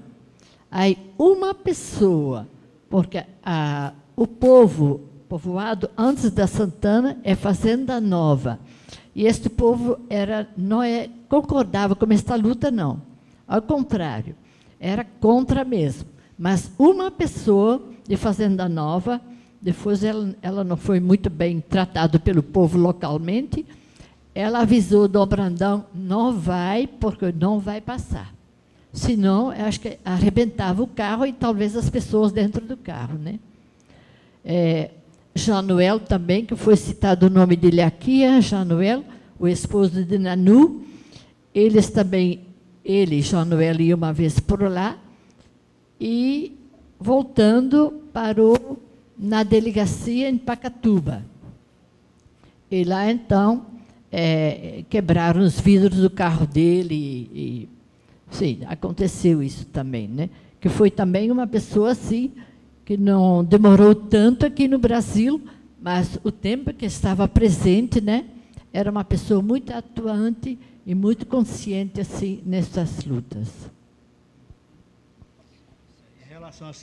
Aí, uma pessoa, porque o povoado antes da Santana é Fazenda Nova, e este povo não concordava com esta luta, não. Ao contrário, era contra mesmo. Mas uma pessoa de Fazenda Nova, depois ela não foi muito bem tratada pelo povo localmente, ela avisou Dom Brandão, não vai, porque não vai passar. Senão, eu acho que arrebentava o carro e talvez as pessoas dentro do carro, né? Januel também, que foi citado o nome dele aqui, Januel, o esposo de Nanu, eles também, ele, Januel, ia uma vez por lá, e voltando, parou na delegacia em Pacatuba. E lá, então, quebraram os vidros do carro dele, sim, aconteceu isso também, né? Que foi também uma pessoa assim, que não demorou tanto aqui no Brasil, mas o tempo que estava presente, né? Era uma pessoa muito atuante e muito consciente assim nessas lutas. Em relação a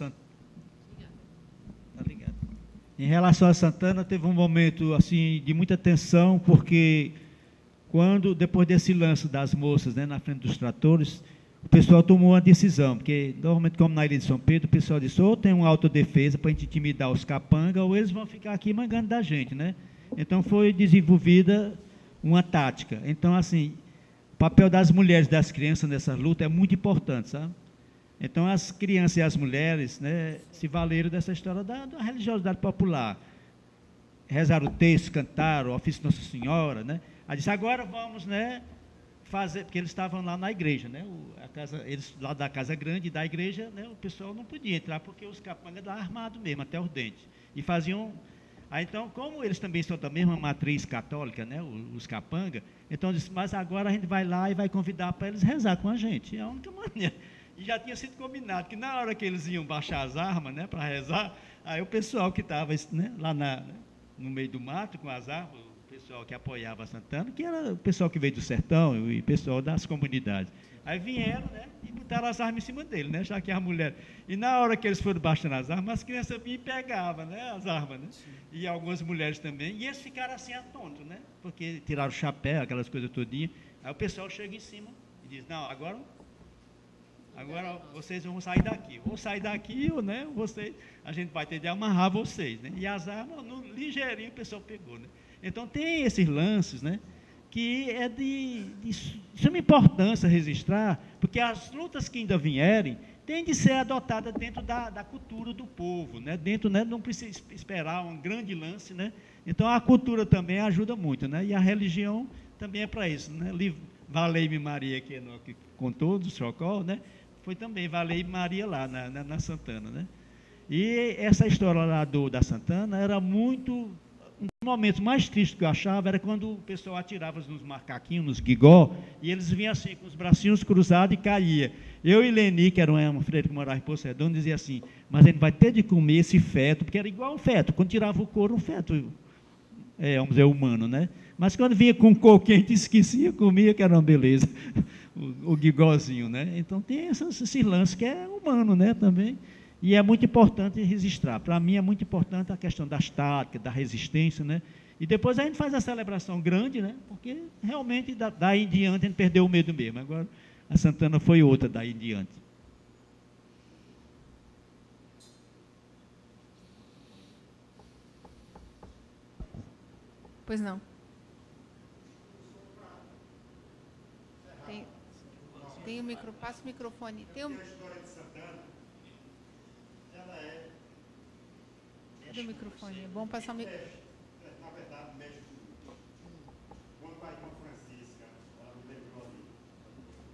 Em relação a Santana, teve um momento assim de muita tensão, porque depois desse lance das moças, né, na frente dos tratores, o pessoal tomou uma decisão, porque normalmente, como na Ilha de São Pedro, o pessoal disse, ou tem uma autodefesa para a gente intimidar os capangas, ou eles vão ficar aqui mangando da gente, né? Então foi desenvolvida uma tática. Então, assim, o papel das mulheres e das crianças nessa luta é muito importante, sabe? Então, as crianças e as mulheres, né, se valeram dessa história da religiosidade popular. Rezaram o texto, cantaram o ofício de Nossa Senhora, né? Aí disse, agora vamos, né, fazer, porque eles estavam lá na igreja, né? Eles lá da casa grande, da igreja, né? O pessoal não podia entrar porque os capangas estavam armados mesmo, até os dentes. E faziam... Aí, então, como eles também são da mesma matriz católica, né? Os capangas, então disse, mas agora a gente vai lá e vai convidar para eles rezar com a gente. É a única maneira. E já tinha sido combinado que na hora que eles iam baixar as armas, né? Para rezar, aí o pessoal que estava, né, lá no meio do mato com as armas, o pessoal que apoiava Santana, que era o pessoal que veio do sertão e o pessoal das comunidades. Aí vieram, né, e botaram as armas em cima dele, né, já que a mulher... E na hora que eles foram baixando as armas, as crianças vinham e pegavam, né, as armas, né? E algumas mulheres também. E eles ficaram assim atônitos, né? Porque tiraram o chapéu, aquelas coisas todinhas. Aí o pessoal chega em cima e diz, não, agora vocês vão sair daqui. Ou sair daqui, ou, né, a gente vai ter de amarrar vocês, né? E as armas, ligeirinho, o pessoal pegou, né? Então, tem esses lances, né, que é de suma importância registrar, porque as lutas que ainda vierem têm de ser adotadas dentro da cultura do povo, né? Dentro, né, não precisa esperar um grande lance, né? Então, a cultura também ajuda muito, né? E a religião também é para isso, né? Valei-me Maria, que contou do Chocó, né? Foi também Valei-me Maria lá na Santana, né? E essa história lá da Santana era muito... Um dos momentos mais tristes que eu achava era quando o pessoal atirava nos macaquinhos, nos guigó, e eles vinham assim, com os bracinhos cruzados e caía. Eu e Leni, que era uma freira que morava em Poço Redondo, dizia assim, mas a gente vai ter de comer esse feto, porque era igual um feto, quando tirava o couro, um feto, vamos dizer, humano, né? Mas quando vinha com coco quente, esquecia, comia, que era uma beleza, o guigózinho, né? Então tem esse lance que é humano, né, também. E é muito importante registrar. Para mim é muito importante a questão das táticas, da resistência, né? E depois a gente faz a celebração grande, né? Porque realmente daí em diante a gente perdeu o medo mesmo. Agora a Santana foi outra daí em diante. Pois não. Tem o microfone, passa o microfone. Tem o... do microfone. É bom passar o microfone. Na verdade, mexe tudo. Quando a irmã Francisca, ela me lembrou ali,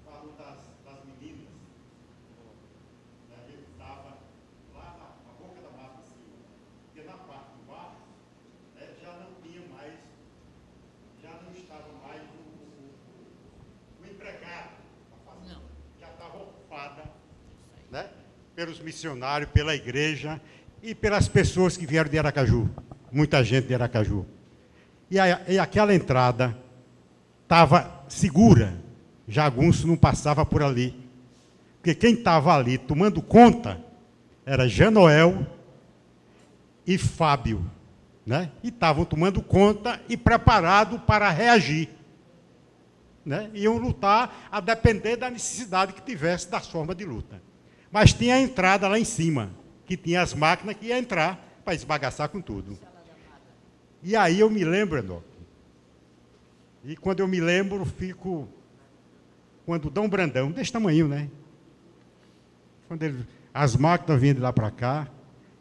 falou das meninas, né, ele estava lá na boca da mata em cima, porque na parte de baixo, né, já não estava mais o empregado da fazenda, já estava ocupada, né, pelos missionários, pela igreja, e pelas pessoas que vieram de Aracaju, muita gente de Aracaju. E aquela entrada estava segura, jagunço não passava por ali. Porque quem estava ali tomando conta era Janoel e Fábio, né? E estavam tomando conta e preparados para reagir. Né? Iam lutar a depender da necessidade que tivesse da forma de luta. Mas tinha a entrada lá em cima, que tinha as máquinas que ia entrar para esbagaçar com tudo. E aí eu me lembro, Enoque, e quando eu me lembro, fico... Quando o Dom Brandão, desse tamanho, né? Quando as máquinas vinham de lá para cá,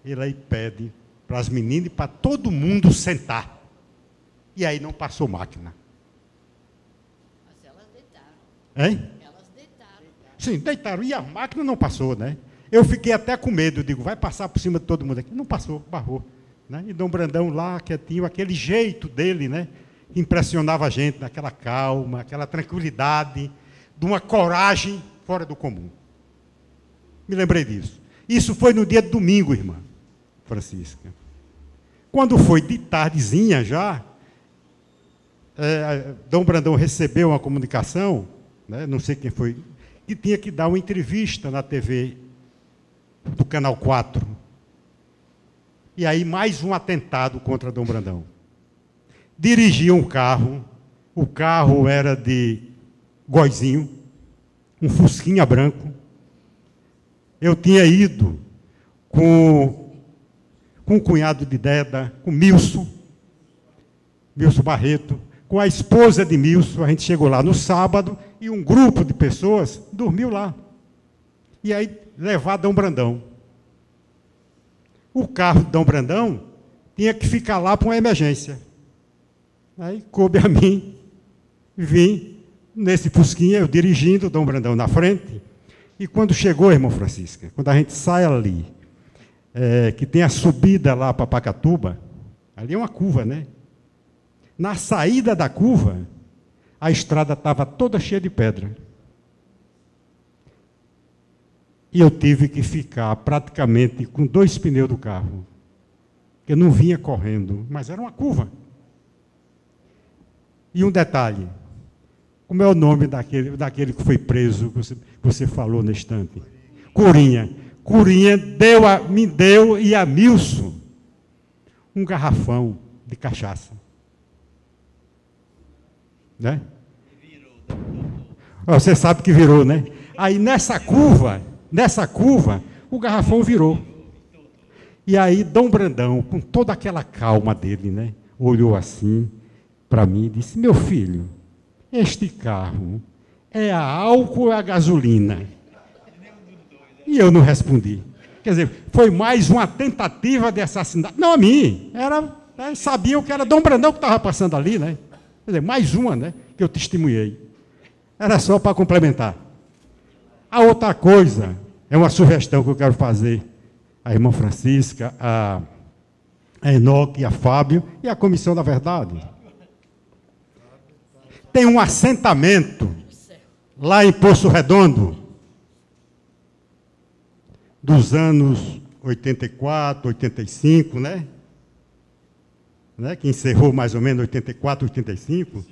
ele aí pede para as meninas e para todo mundo sentar. E aí não passou máquina. Mas elas deitaram. Hein? Elas deitaram. Sim, deitaram. E a máquina não passou, né? Eu fiquei até com medo, digo, vai passar por cima de todo mundo aqui. Não passou, barrou. Né? E Dom Brandão lá, quietinho, aquele jeito dele, né? Que impressionava a gente, naquela calma, aquela tranquilidade, de uma coragem fora do comum. Me lembrei disso. Isso foi no dia de domingo, irmã Francisca. Quando foi de tardezinha já, Dom Brandão recebeu uma comunicação, né? Não sei quem foi, que tinha que dar uma entrevista na TV do Canal 4. E aí mais um atentado contra Dom Brandão. Dirigia um carro, o carro era de Goizinho, um fusquinha branco. Eu tinha ido com o cunhado de Deda, com Milson Barreto, com a esposa de Milson. A gente chegou lá no sábado e um grupo de pessoas dormiu lá. E aí levar Dom Brandão. O carro de Dom Brandão tinha que ficar lá para uma emergência. Aí coube a mim vir nesse Fusquinha, eu dirigindo, Dom Brandão na frente, e quando chegou, irmão Francisca, quando a gente sai ali, que tem a subida lá para Pacatuba, ali é uma curva, né? Na saída da curva, a estrada estava toda cheia de pedra. E eu tive que ficar praticamente com 2 pneus do carro. Eu não vinha correndo, mas era uma curva. E um detalhe, como é o nome daquele que foi preso, que você falou na estante? Curinha. Curinha me deu e a Milson um garrafão de cachaça. Né? Você sabe que virou, né? Aí nessa curva, o garrafão virou. E aí Dom Brandão, com toda aquela calma dele, né, olhou assim para mim e disse: meu filho, este carro é a álcool ou a gasolina? E eu não respondi. Quer dizer, foi mais uma tentativa de assassinato. Não a mim, sabiam que era Dom Brandão que estava passando ali, né? Quer dizer, mais uma, né, que eu testemunhei. Era só para complementar. A outra coisa, é uma sugestão que eu quero fazer à irmã Francisca, a Enoque, a Fábio e a Comissão da Verdade. Tem um assentamento lá em Poço Redondo, dos anos 84, 85, né? Que encerrou mais ou menos 84, 85,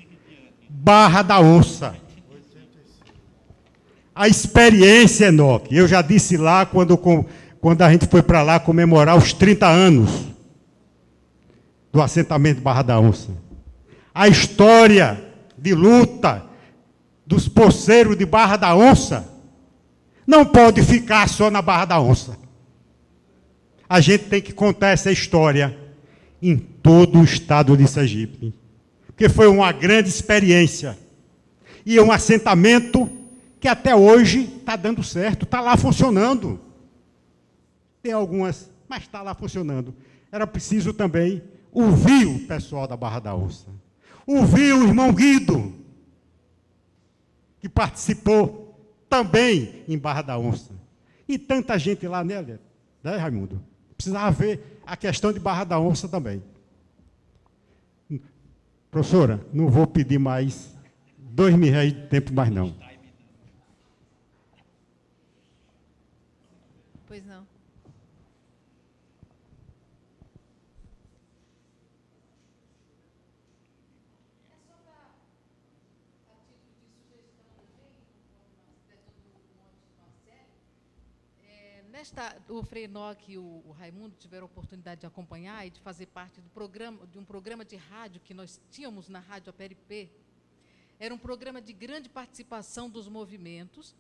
Barra da Onça. A experiência, Enoque, eu já disse lá, quando a gente foi para lá comemorar os 30 anos do assentamento Barra da Onça. A história de luta dos poceiros de Barra da Onça não pode ficar só na Barra da Onça. A gente tem que contar essa história em todo o estado de Sergipe, porque foi uma grande experiência. E é um assentamento que até hoje está dando certo, está lá funcionando. Tem algumas, mas está lá funcionando. Era preciso também ouvir o pessoal da Barra da Onça. Ouvir o irmão Guido, que participou também em Barra da Onça. E tanta gente lá, né, Raimundo? Precisava ver a questão de Barra da Onça também. Professora, não vou pedir mais R$2.000 de tempo mais não. Pois não. O Frei Enoque e o Raimundo tiveram a oportunidade de acompanhar e de fazer parte de um programa de rádio que nós tínhamos na Rádio APRP. Era um programa de grande participação dos movimentos,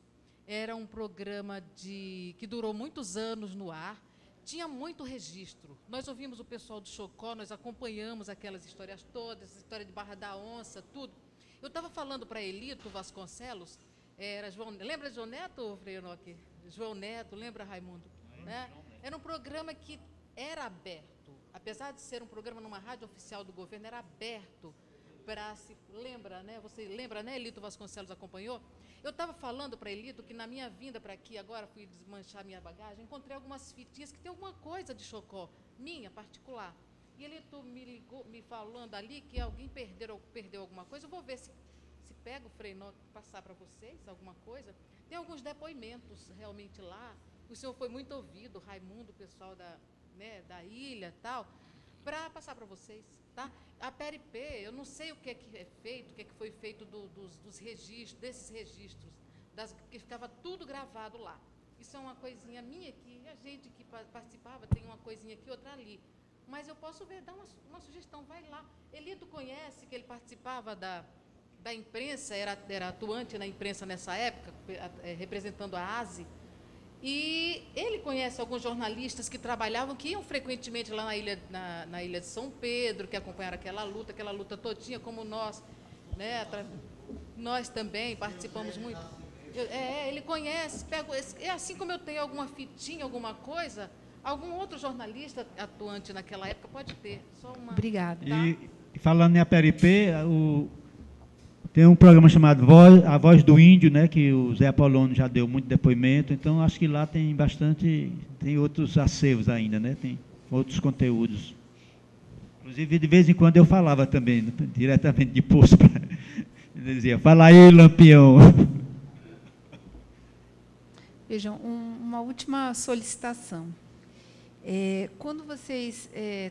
era um programa que durou muitos anos no ar, tinha muito registro. Nós ouvimos o pessoal do Chocó, nós acompanhamos aquelas histórias todas, a história de Barra da Onça, tudo. Eu estava falando para Elito Vasconcelos, lembra de João Neto, Frei Enoque? João Neto, lembra, Raimundo? Né? Era um programa que era aberto, apesar de ser um programa numa rádio oficial do governo, era aberto para se... Lembra, né? Você lembra, né, Elito Vasconcelos acompanhou? Eu estava falando para Elito que na minha vinda para aqui, agora fui desmanchar minha bagagem, encontrei algumas fitinhas que tem alguma coisa de Chocó, minha, particular. E Elito me ligou, me falando ali que alguém perdeu alguma coisa. Eu vou ver se pego o Frei Enoque, passar para vocês alguma coisa. Tem alguns depoimentos realmente lá. O senhor foi muito ouvido, Raimundo, o pessoal da ilha e tal, para passar para vocês. Tá? A PRP, eu não sei o que é feito, o que foi feito dos registros, desses registros, que ficava tudo gravado lá. Isso é uma coisinha minha que a gente que participava tem uma coisinha aqui, outra ali. Mas eu posso dar uma sugestão, vai lá. Elito conhece que ele participava da imprensa, era atuante na imprensa nessa época, representando a ASE, e ele conhece alguns jornalistas que trabalhavam, que iam frequentemente lá na ilha de São Pedro, que acompanharam aquela luta todinha, como nós, né, nós também participamos muito. Ele conhece, assim como eu tenho alguma fitinha, alguma coisa, algum outro jornalista atuante naquela época pode ter. Obrigada. Tá? E falando em APRP, o Tem um programa chamado A Voz do Índio, né, que o Zé Apolônio já deu muito depoimento, então acho que lá tem bastante, tem outros acervos ainda, né, tem outros conteúdos. Inclusive, de vez em quando eu falava também, diretamente de Poço, ele dizia, fala aí, Lampião. Vejam, uma última solicitação. Quando vocês,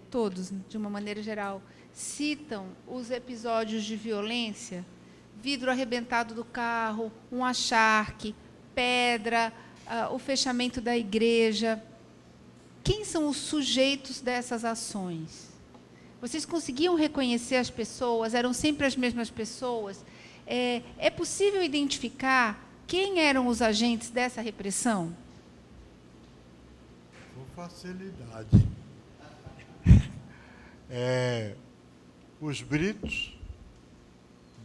todos, de uma maneira geral, citam os episódios de violência, vidro arrebentado do carro, um acharque, pedra, o fechamento da igreja, quem são os sujeitos dessas ações? Vocês conseguiam reconhecer as pessoas? Eram sempre as mesmas pessoas? É possível identificar quem eram os agentes dessa repressão? Com facilidade. Os britos,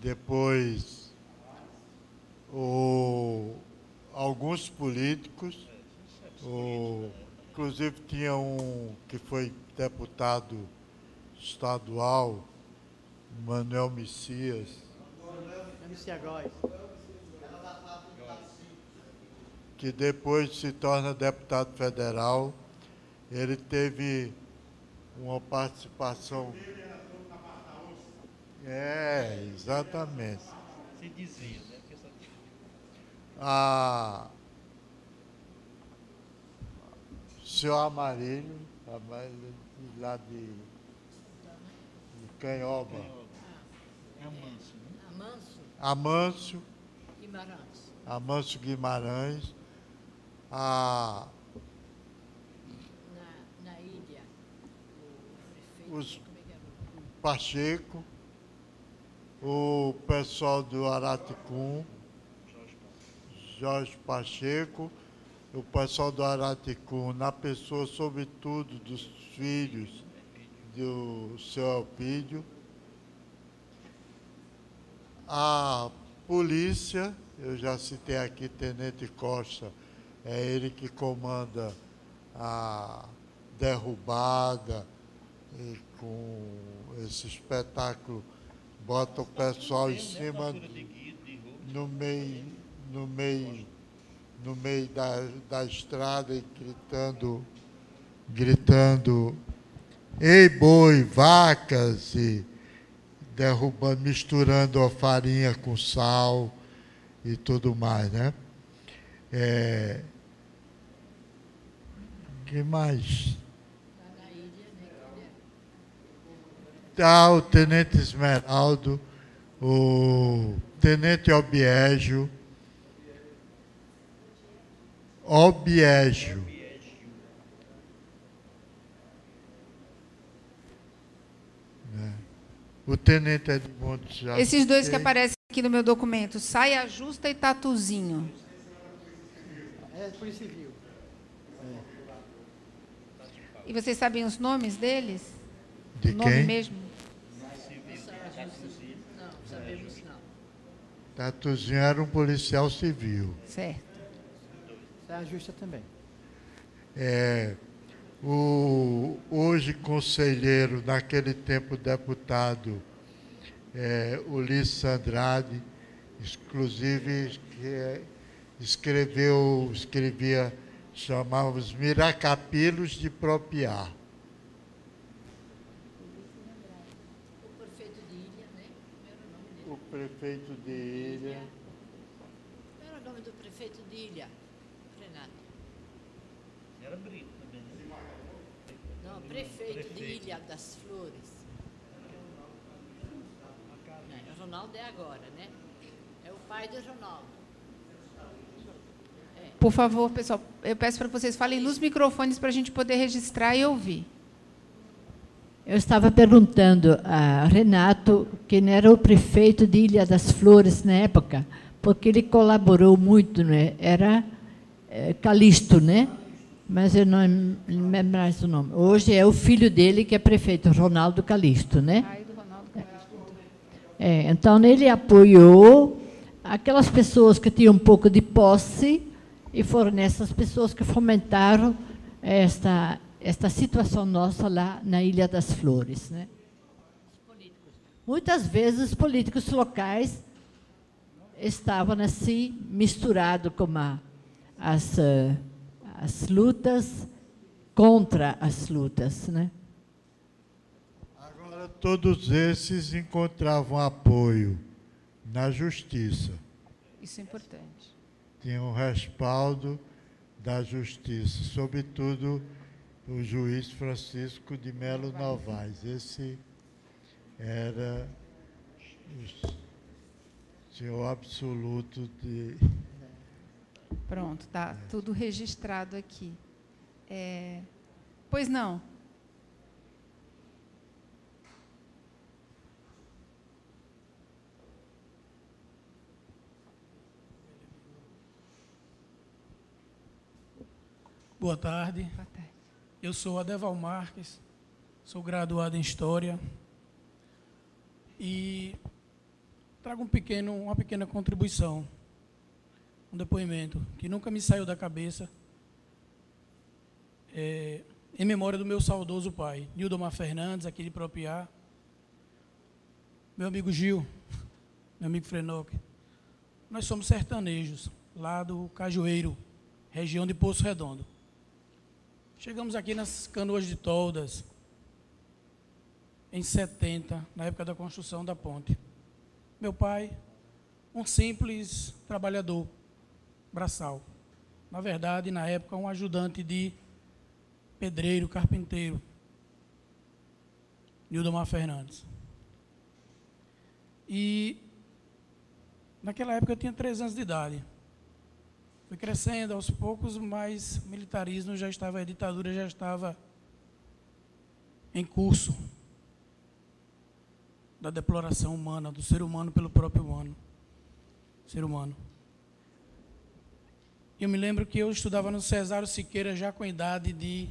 depois alguns políticos, inclusive tinha um que foi deputado estadual, Manuel Messias. Que depois se torna deputado federal. Ele teve uma participação. Exatamente. Se dizia, né? Senhor Amarilho, lá de Canhoba. Amâncio Guimarães. Na ilha, o prefeito, Pacheco, o pessoal do Araticum, Jorge Pacheco, o pessoal do Araticum, na pessoa, sobretudo, dos filhos do seu Elpídio. A polícia, eu já citei aqui, Tenente Costa, é ele que comanda a derrubada, e com esse espetáculo, bota o pessoal em cima, no meio da estrada e gritando, ei boi, vacas, e derrubando, misturando a farinha com sal e tudo mais, né? Que mais? O Tenente Esmeraldo, o Tenente Obiégio. O Tenente Edmundo já. Esses dois que aparecem aqui no meu documento, Saia Justa e Tatuzinho. Polícia Civil. E vocês sabem os nomes deles? De o nome quem? mesmo? Não, sabemos não. Tatuzinho era um policial civil. Certo. Saia Justa também. Hoje conselheiro, naquele tempo deputado, Ulisses Andrade, inclusive escrevia, chamava os Miracapilos de Propiar. O prefeito de Ilha, né? Como era o nome dele? O prefeito de Ilha. Como era o nome do prefeito de Ilha, Renato? Era Brito também, né? Não, prefeito de Ilha das Flores. O Ronaldo é agora, né? É o pai do Ronaldo. Por favor, pessoal, eu peço para que vocês falem nos microfones para a gente poder registrar e ouvir. Eu estava perguntando a Renato quem era o prefeito de Ilha das Flores na época, porque ele colaborou muito, né? Era Calixto, né? Mas eu não lembro mais o nome. Hoje é o filho dele que é prefeito, Ronaldo Calixto, né? Pai do Ronaldo Calixto. Então, ele apoiou aquelas pessoas que tinham um pouco de posse, e foram essas pessoas que fomentaram esta situação nossa lá na Ilha das Flores, né? Muitas vezes os políticos locais estavam assim misturados com as lutas contra as lutas, né? Agora, todos esses encontravam apoio na justiça. Isso é importante. Tinham um respaldo da justiça, sobretudo o juiz Francisco de Melo Novaes. Esse era o senhor absoluto de... Pronto, está tudo registrado aqui. Pois não. Boa tarde. Boa tarde. Eu sou Adeval Marques, sou graduado em História e trago uma pequena contribuição, um depoimento que nunca me saiu da cabeça, em memória do meu saudoso pai, Nildomar Fernandes, aqui de Propiá, meu amigo Gil, meu amigo Frenoque. Nós somos sertanejos, lá do Cajueiro, região de Poço Redondo. Chegamos aqui nas Canoas de Toldas, em 70, na época da construção da ponte. Meu pai, um simples trabalhador, braçal. Na verdade, na época, um ajudante de pedreiro, carpinteiro, Nildomar Fernandes. E, naquela época, eu tinha 3 anos de idade. Fui crescendo aos poucos, mas o militarismo já estava, a ditadura já estava em curso da deploração humana, do ser humano pelo próprio ser humano. Eu me lembro que eu estudava no Cesário Siqueira já com a idade de,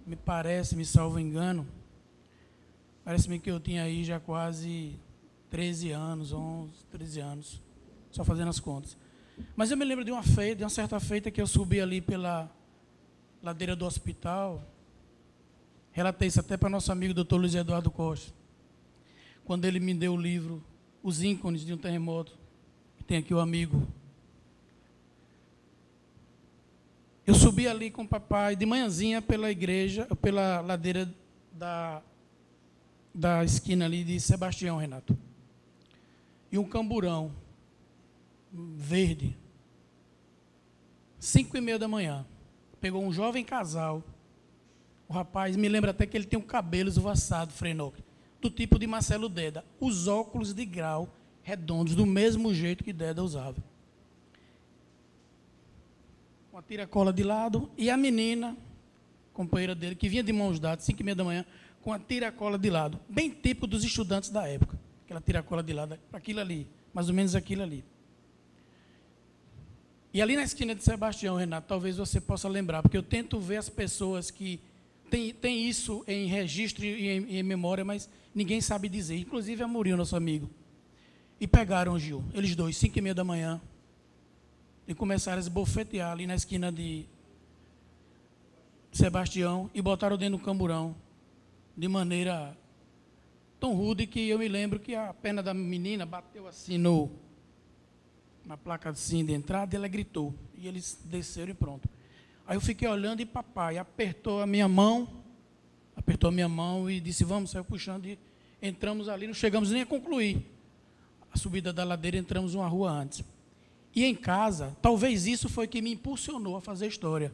me salvo engano, parece-me que eu tinha aí já quase 13 anos, 11, 13 anos, só fazendo as contas. Mas eu me lembro de uma certa feita que eu subi ali pela ladeira do hospital, relatei isso até para nosso amigo Dr. Luiz Eduardo Costa, quando ele me deu o livro Os Ícones de um Terremoto, que tem aqui o amigo. Eu subi ali com o papai de manhãzinha pela igreja, pela ladeira da esquina ali de Sebastião, Renato. E um camburão verde, 5:30 da manhã, pegou um jovem casal, o rapaz, me lembra até que ele tem um cabelo esvoaçado, Frenoque, do tipo de Marcelo Deda, os óculos de grau redondos, do mesmo jeito que Deda usava. Com a tiracola de lado, e a menina, companheira dele, que vinha de mãos dadas, 5:30 da manhã, com a tiracola de lado, bem tipo dos estudantes da época, aquela tiracola de lado, aquilo ali, mais ou menos aquilo ali. E ali na esquina de Sebastião, Renato, talvez você possa lembrar, porque eu tento ver as pessoas que têm isso em registro e em memória, mas ninguém sabe dizer, inclusive a Murilo, nosso amigo. E pegaram o Gil, eles dois, 5:30 da manhã, e começaram a esbofetear ali na esquina de Sebastião e botaram dentro do camburão, de maneira tão rude que eu me lembro que a perna da menina bateu assim na placa assim de entrada, e ela gritou, e eles desceram e pronto. Aí eu fiquei olhando e papai apertou a minha mão e disse, vamos, saiu puxando, e entramos ali, não chegamos nem a concluir a subida da ladeira, entramos uma rua antes. E em casa, talvez isso foi que me impulsionou a fazer história.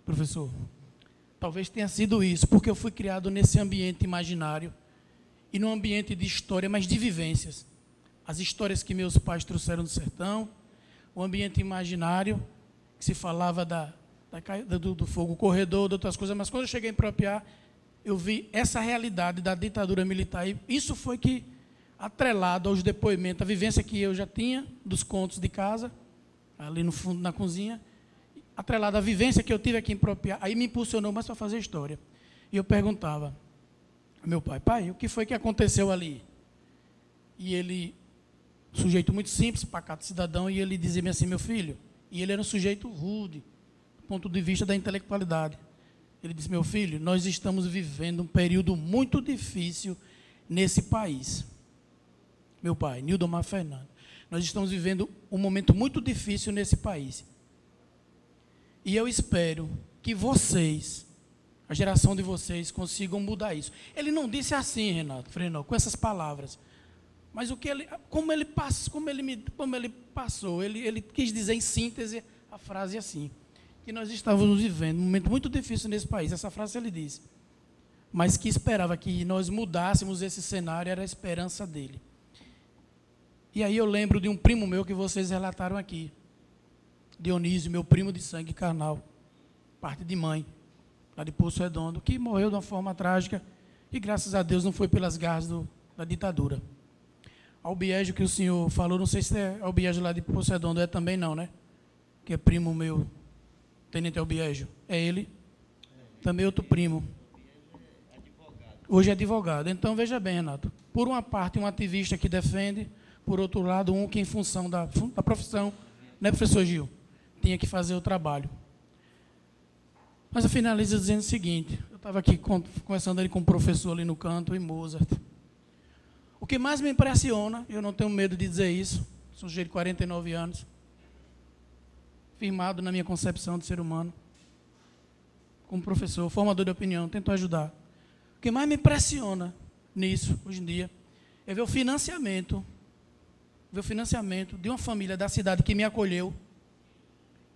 Professor, talvez tenha sido isso, porque eu fui criado nesse ambiente imaginário, e num ambiente de história, mas de vivências. As histórias que meus pais trouxeram do sertão, o ambiente imaginário, que se falava do fogo corredor, de outras coisas, mas quando eu cheguei em Propiá, eu vi essa realidade da ditadura militar, e isso foi que, atrelado aos depoimentos, a vivência que eu já tinha dos contos de casa, ali no fundo, na cozinha, atrelado à vivência que eu tive aqui em Propiá, aí me impulsionou mais para fazer história. E eu perguntava ao meu pai, pai, o que foi que aconteceu ali? E ele, sujeito muito simples, pacato cidadão, e ele dizia-me assim, meu filho, e ele era um sujeito rude, do ponto de vista da intelectualidade. Ele disse, meu filho, nós estamos vivendo um período muito difícil nesse país. Meu pai, Nildomar Fernandes. Nós estamos vivendo um momento muito difícil nesse país. E eu espero que vocês, a geração de vocês, consigam mudar isso. Ele não disse assim, Renato Frenol, com essas palavras. Mas o que como ele passou, ele quis dizer em síntese a frase assim, que nós estávamos vivendo um momento muito difícil nesse país. Essa frase ele disse. Mas que esperava que nós mudássemos esse cenário, era a esperança dele. E aí eu lembro de um primo meu que vocês relataram aqui, Dionísio, meu primo de sangue carnal, parte de mãe, lá de Poço Redondo, que morreu de uma forma trágica e, graças a Deus, não foi pelas garras da ditadura. Albiégio, que o senhor falou, não sei se é Albiégio lá de Poço Redondo, é também não, né? Que é primo meu, Tenente Albiégio. É ele? Também outro primo. Hoje é advogado. Então, veja bem, Renato, por uma parte, um ativista que defende, por outro lado, um que, em função da profissão, né, professor Gil, tinha que fazer o trabalho. Mas eu finalizo dizendo o seguinte, eu estava aqui conversando ali com um professor ali no canto, em Mozart. O que mais me impressiona, eu não tenho medo de dizer isso, sujeito de 49 anos, firmado na minha concepção de ser humano, como professor, formador de opinião, tento ajudar. O que mais me impressiona nisso, hoje em dia, é ver o financiamento de uma família da cidade que me acolheu.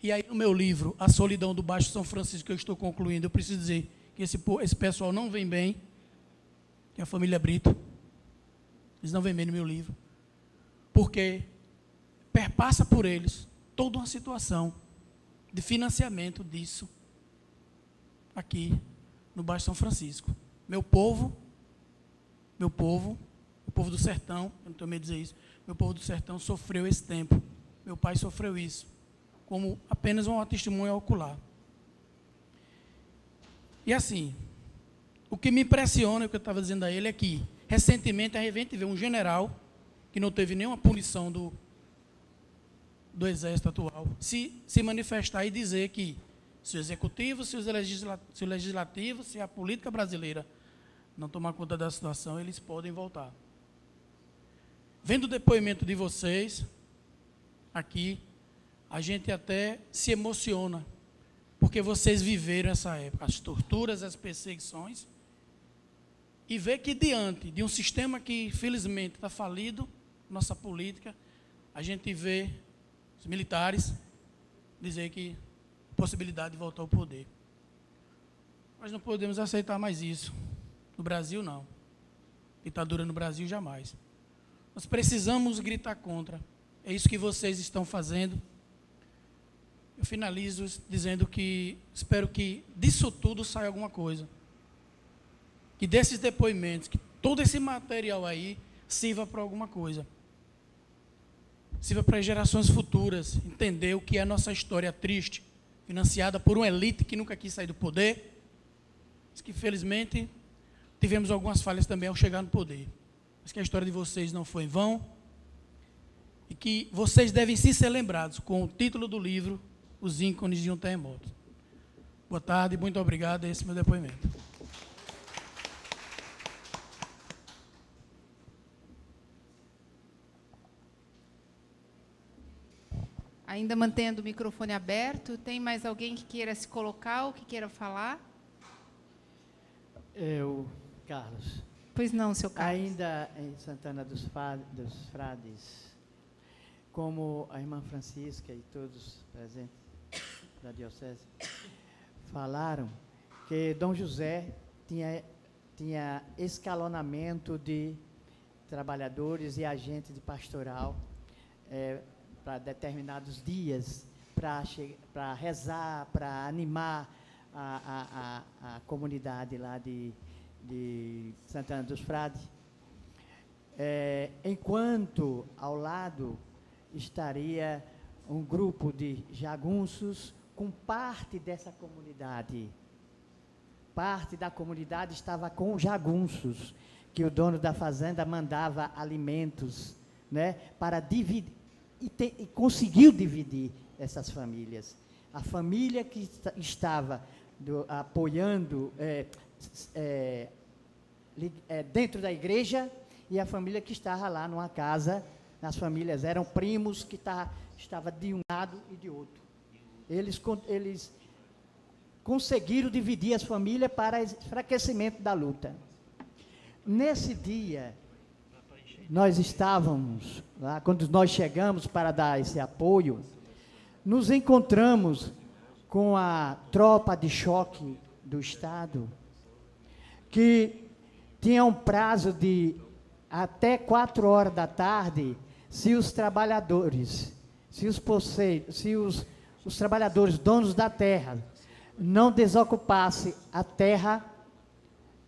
E aí, no meu livro, A Solidão do Baixo São Francisco, que eu estou concluindo, eu preciso dizer que esse pessoal não vem bem, que é a família Brito. Eles não vêm bem no meu livro. Porque perpassa por eles toda uma situação de financiamento disso aqui no Baixo São Francisco. O povo do sertão, eu não tenho medo de dizer isso, meu povo do sertão sofreu esse tempo. Meu pai sofreu isso, como apenas uma testemunha ocular. E assim, o que me impressiona, o que eu estava dizendo a ele, é que, recentemente, a gente vê um general, que não teve nenhuma punição do exército atual, se manifestar e dizer que se o executivo, se o legislativo, se a política brasileira não tomar conta da situação, eles podem voltar. Vendo o depoimento de vocês aqui, a gente até se emociona, porque vocês viveram essa época, as torturas, as perseguições, e ver que diante de um sistema que, felizmente, está falido, nossa política, a gente vê os militares dizer que possibilidade de voltar ao poder. Nós não podemos aceitar mais isso. No Brasil, não. Ditadura no Brasil, jamais. Nós precisamos gritar contra. É isso que vocês estão fazendo. Eu finalizo dizendo que espero que disso tudo saia alguma coisa. Que desses depoimentos, que todo esse material aí sirva para alguma coisa. Sirva para as gerações futuras entender o que é a nossa história triste, financiada por uma elite que nunca quis sair do poder, mas que, felizmente, tivemos algumas falhas também ao chegar no poder. Mas que a história de vocês não foi em vão e que vocês devem sim ser lembrados com o título do livro, Os Ícones de um Terremoto. Boa tarde, muito obrigado, esse é o meu depoimento. Ainda mantendo o microfone aberto, tem mais alguém que queira se colocar ou que queira falar? Eu, Carlos. Pois não, seu Carlos. Ainda em Santana dos Frades, como a irmã Francisca e todos presentes da diocese falaram, que Dom José tinha escalonamento de trabalhadores e agentes de pastoral para determinados dias, para rezar, para animar a comunidade lá de Santana dos Frades, enquanto ao lado estaria um grupo de jagunços com parte dessa comunidade. Parte da comunidade estava com jagunços, que o dono da fazenda mandava alimentos, né, para dividir, e conseguiu dividir essas famílias. A família que estava apoiando dentro da igreja e a família que estava lá numa casa nas famílias, eram primos que estavam de um lado e de outro. Eles conseguiram dividir as famílias para enfraquecimento da luta. Nesse dia, nós estávamos lá, quando nós chegamos para dar esse apoio, nos encontramos com a tropa de choque do Estado, que tinha um prazo de até 4 horas da tarde, se os trabalhadores, os trabalhadores donos da terra não desocupassem a terra,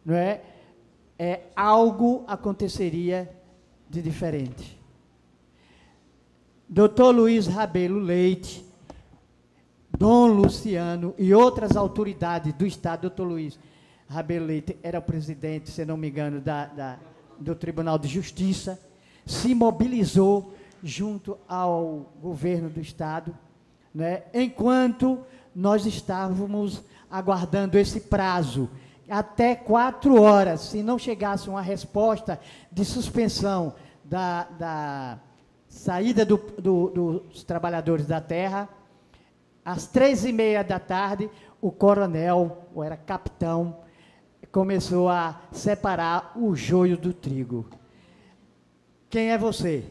não é? Algo aconteceria de diferente. Dr. Luiz Rabelo Leite, Dom Luciano e outras autoridades do Estado, Dr. Luiz Rabelo Leite era o presidente, se não me engano, do Tribunal de Justiça, se mobilizou junto ao governo do Estado, né, enquanto nós estávamos aguardando esse prazo, até 4 horas, se não chegasse uma resposta de suspensão da saída dos trabalhadores da terra, às 3h30 da tarde, o coronel, ou era capitão, começou a separar o joio do trigo. Quem é você?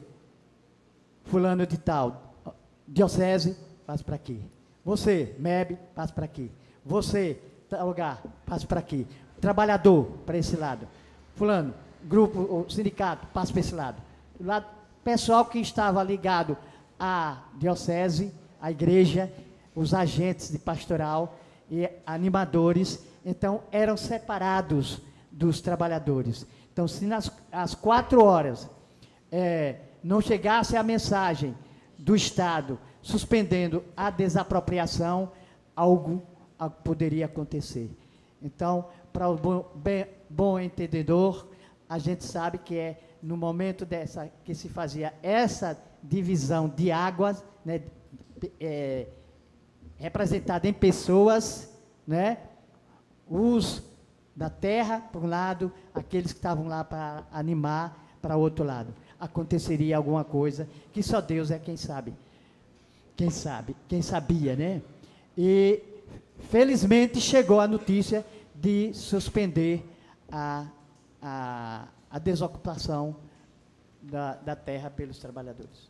Fulano de tal. Diocese, passa para aqui. Você, MEB, passa para aqui. Você, tal lugar, passa para aqui. Trabalhador, para esse lado. Fulano, grupo, o sindicato, passa para esse lado. Pessoal que estava ligado à diocese, à igreja, os agentes de pastoral e animadores, então, eram separados dos trabalhadores. Então, se às 4 horas não chegasse a mensagem do Estado suspendendo a desapropriação, algo poderia acontecer. Então, para o bom entendedor, a gente sabe que é no momento que se fazia essa divisão de águas, né, representada em pessoas, né, os da terra, por um lado, aqueles que estavam lá para animar, para o outro lado. Aconteceria alguma coisa que só Deus é quem sabe. Quem sabia, né? E, felizmente, chegou a notícia de suspender a desocupação da terra pelos trabalhadores.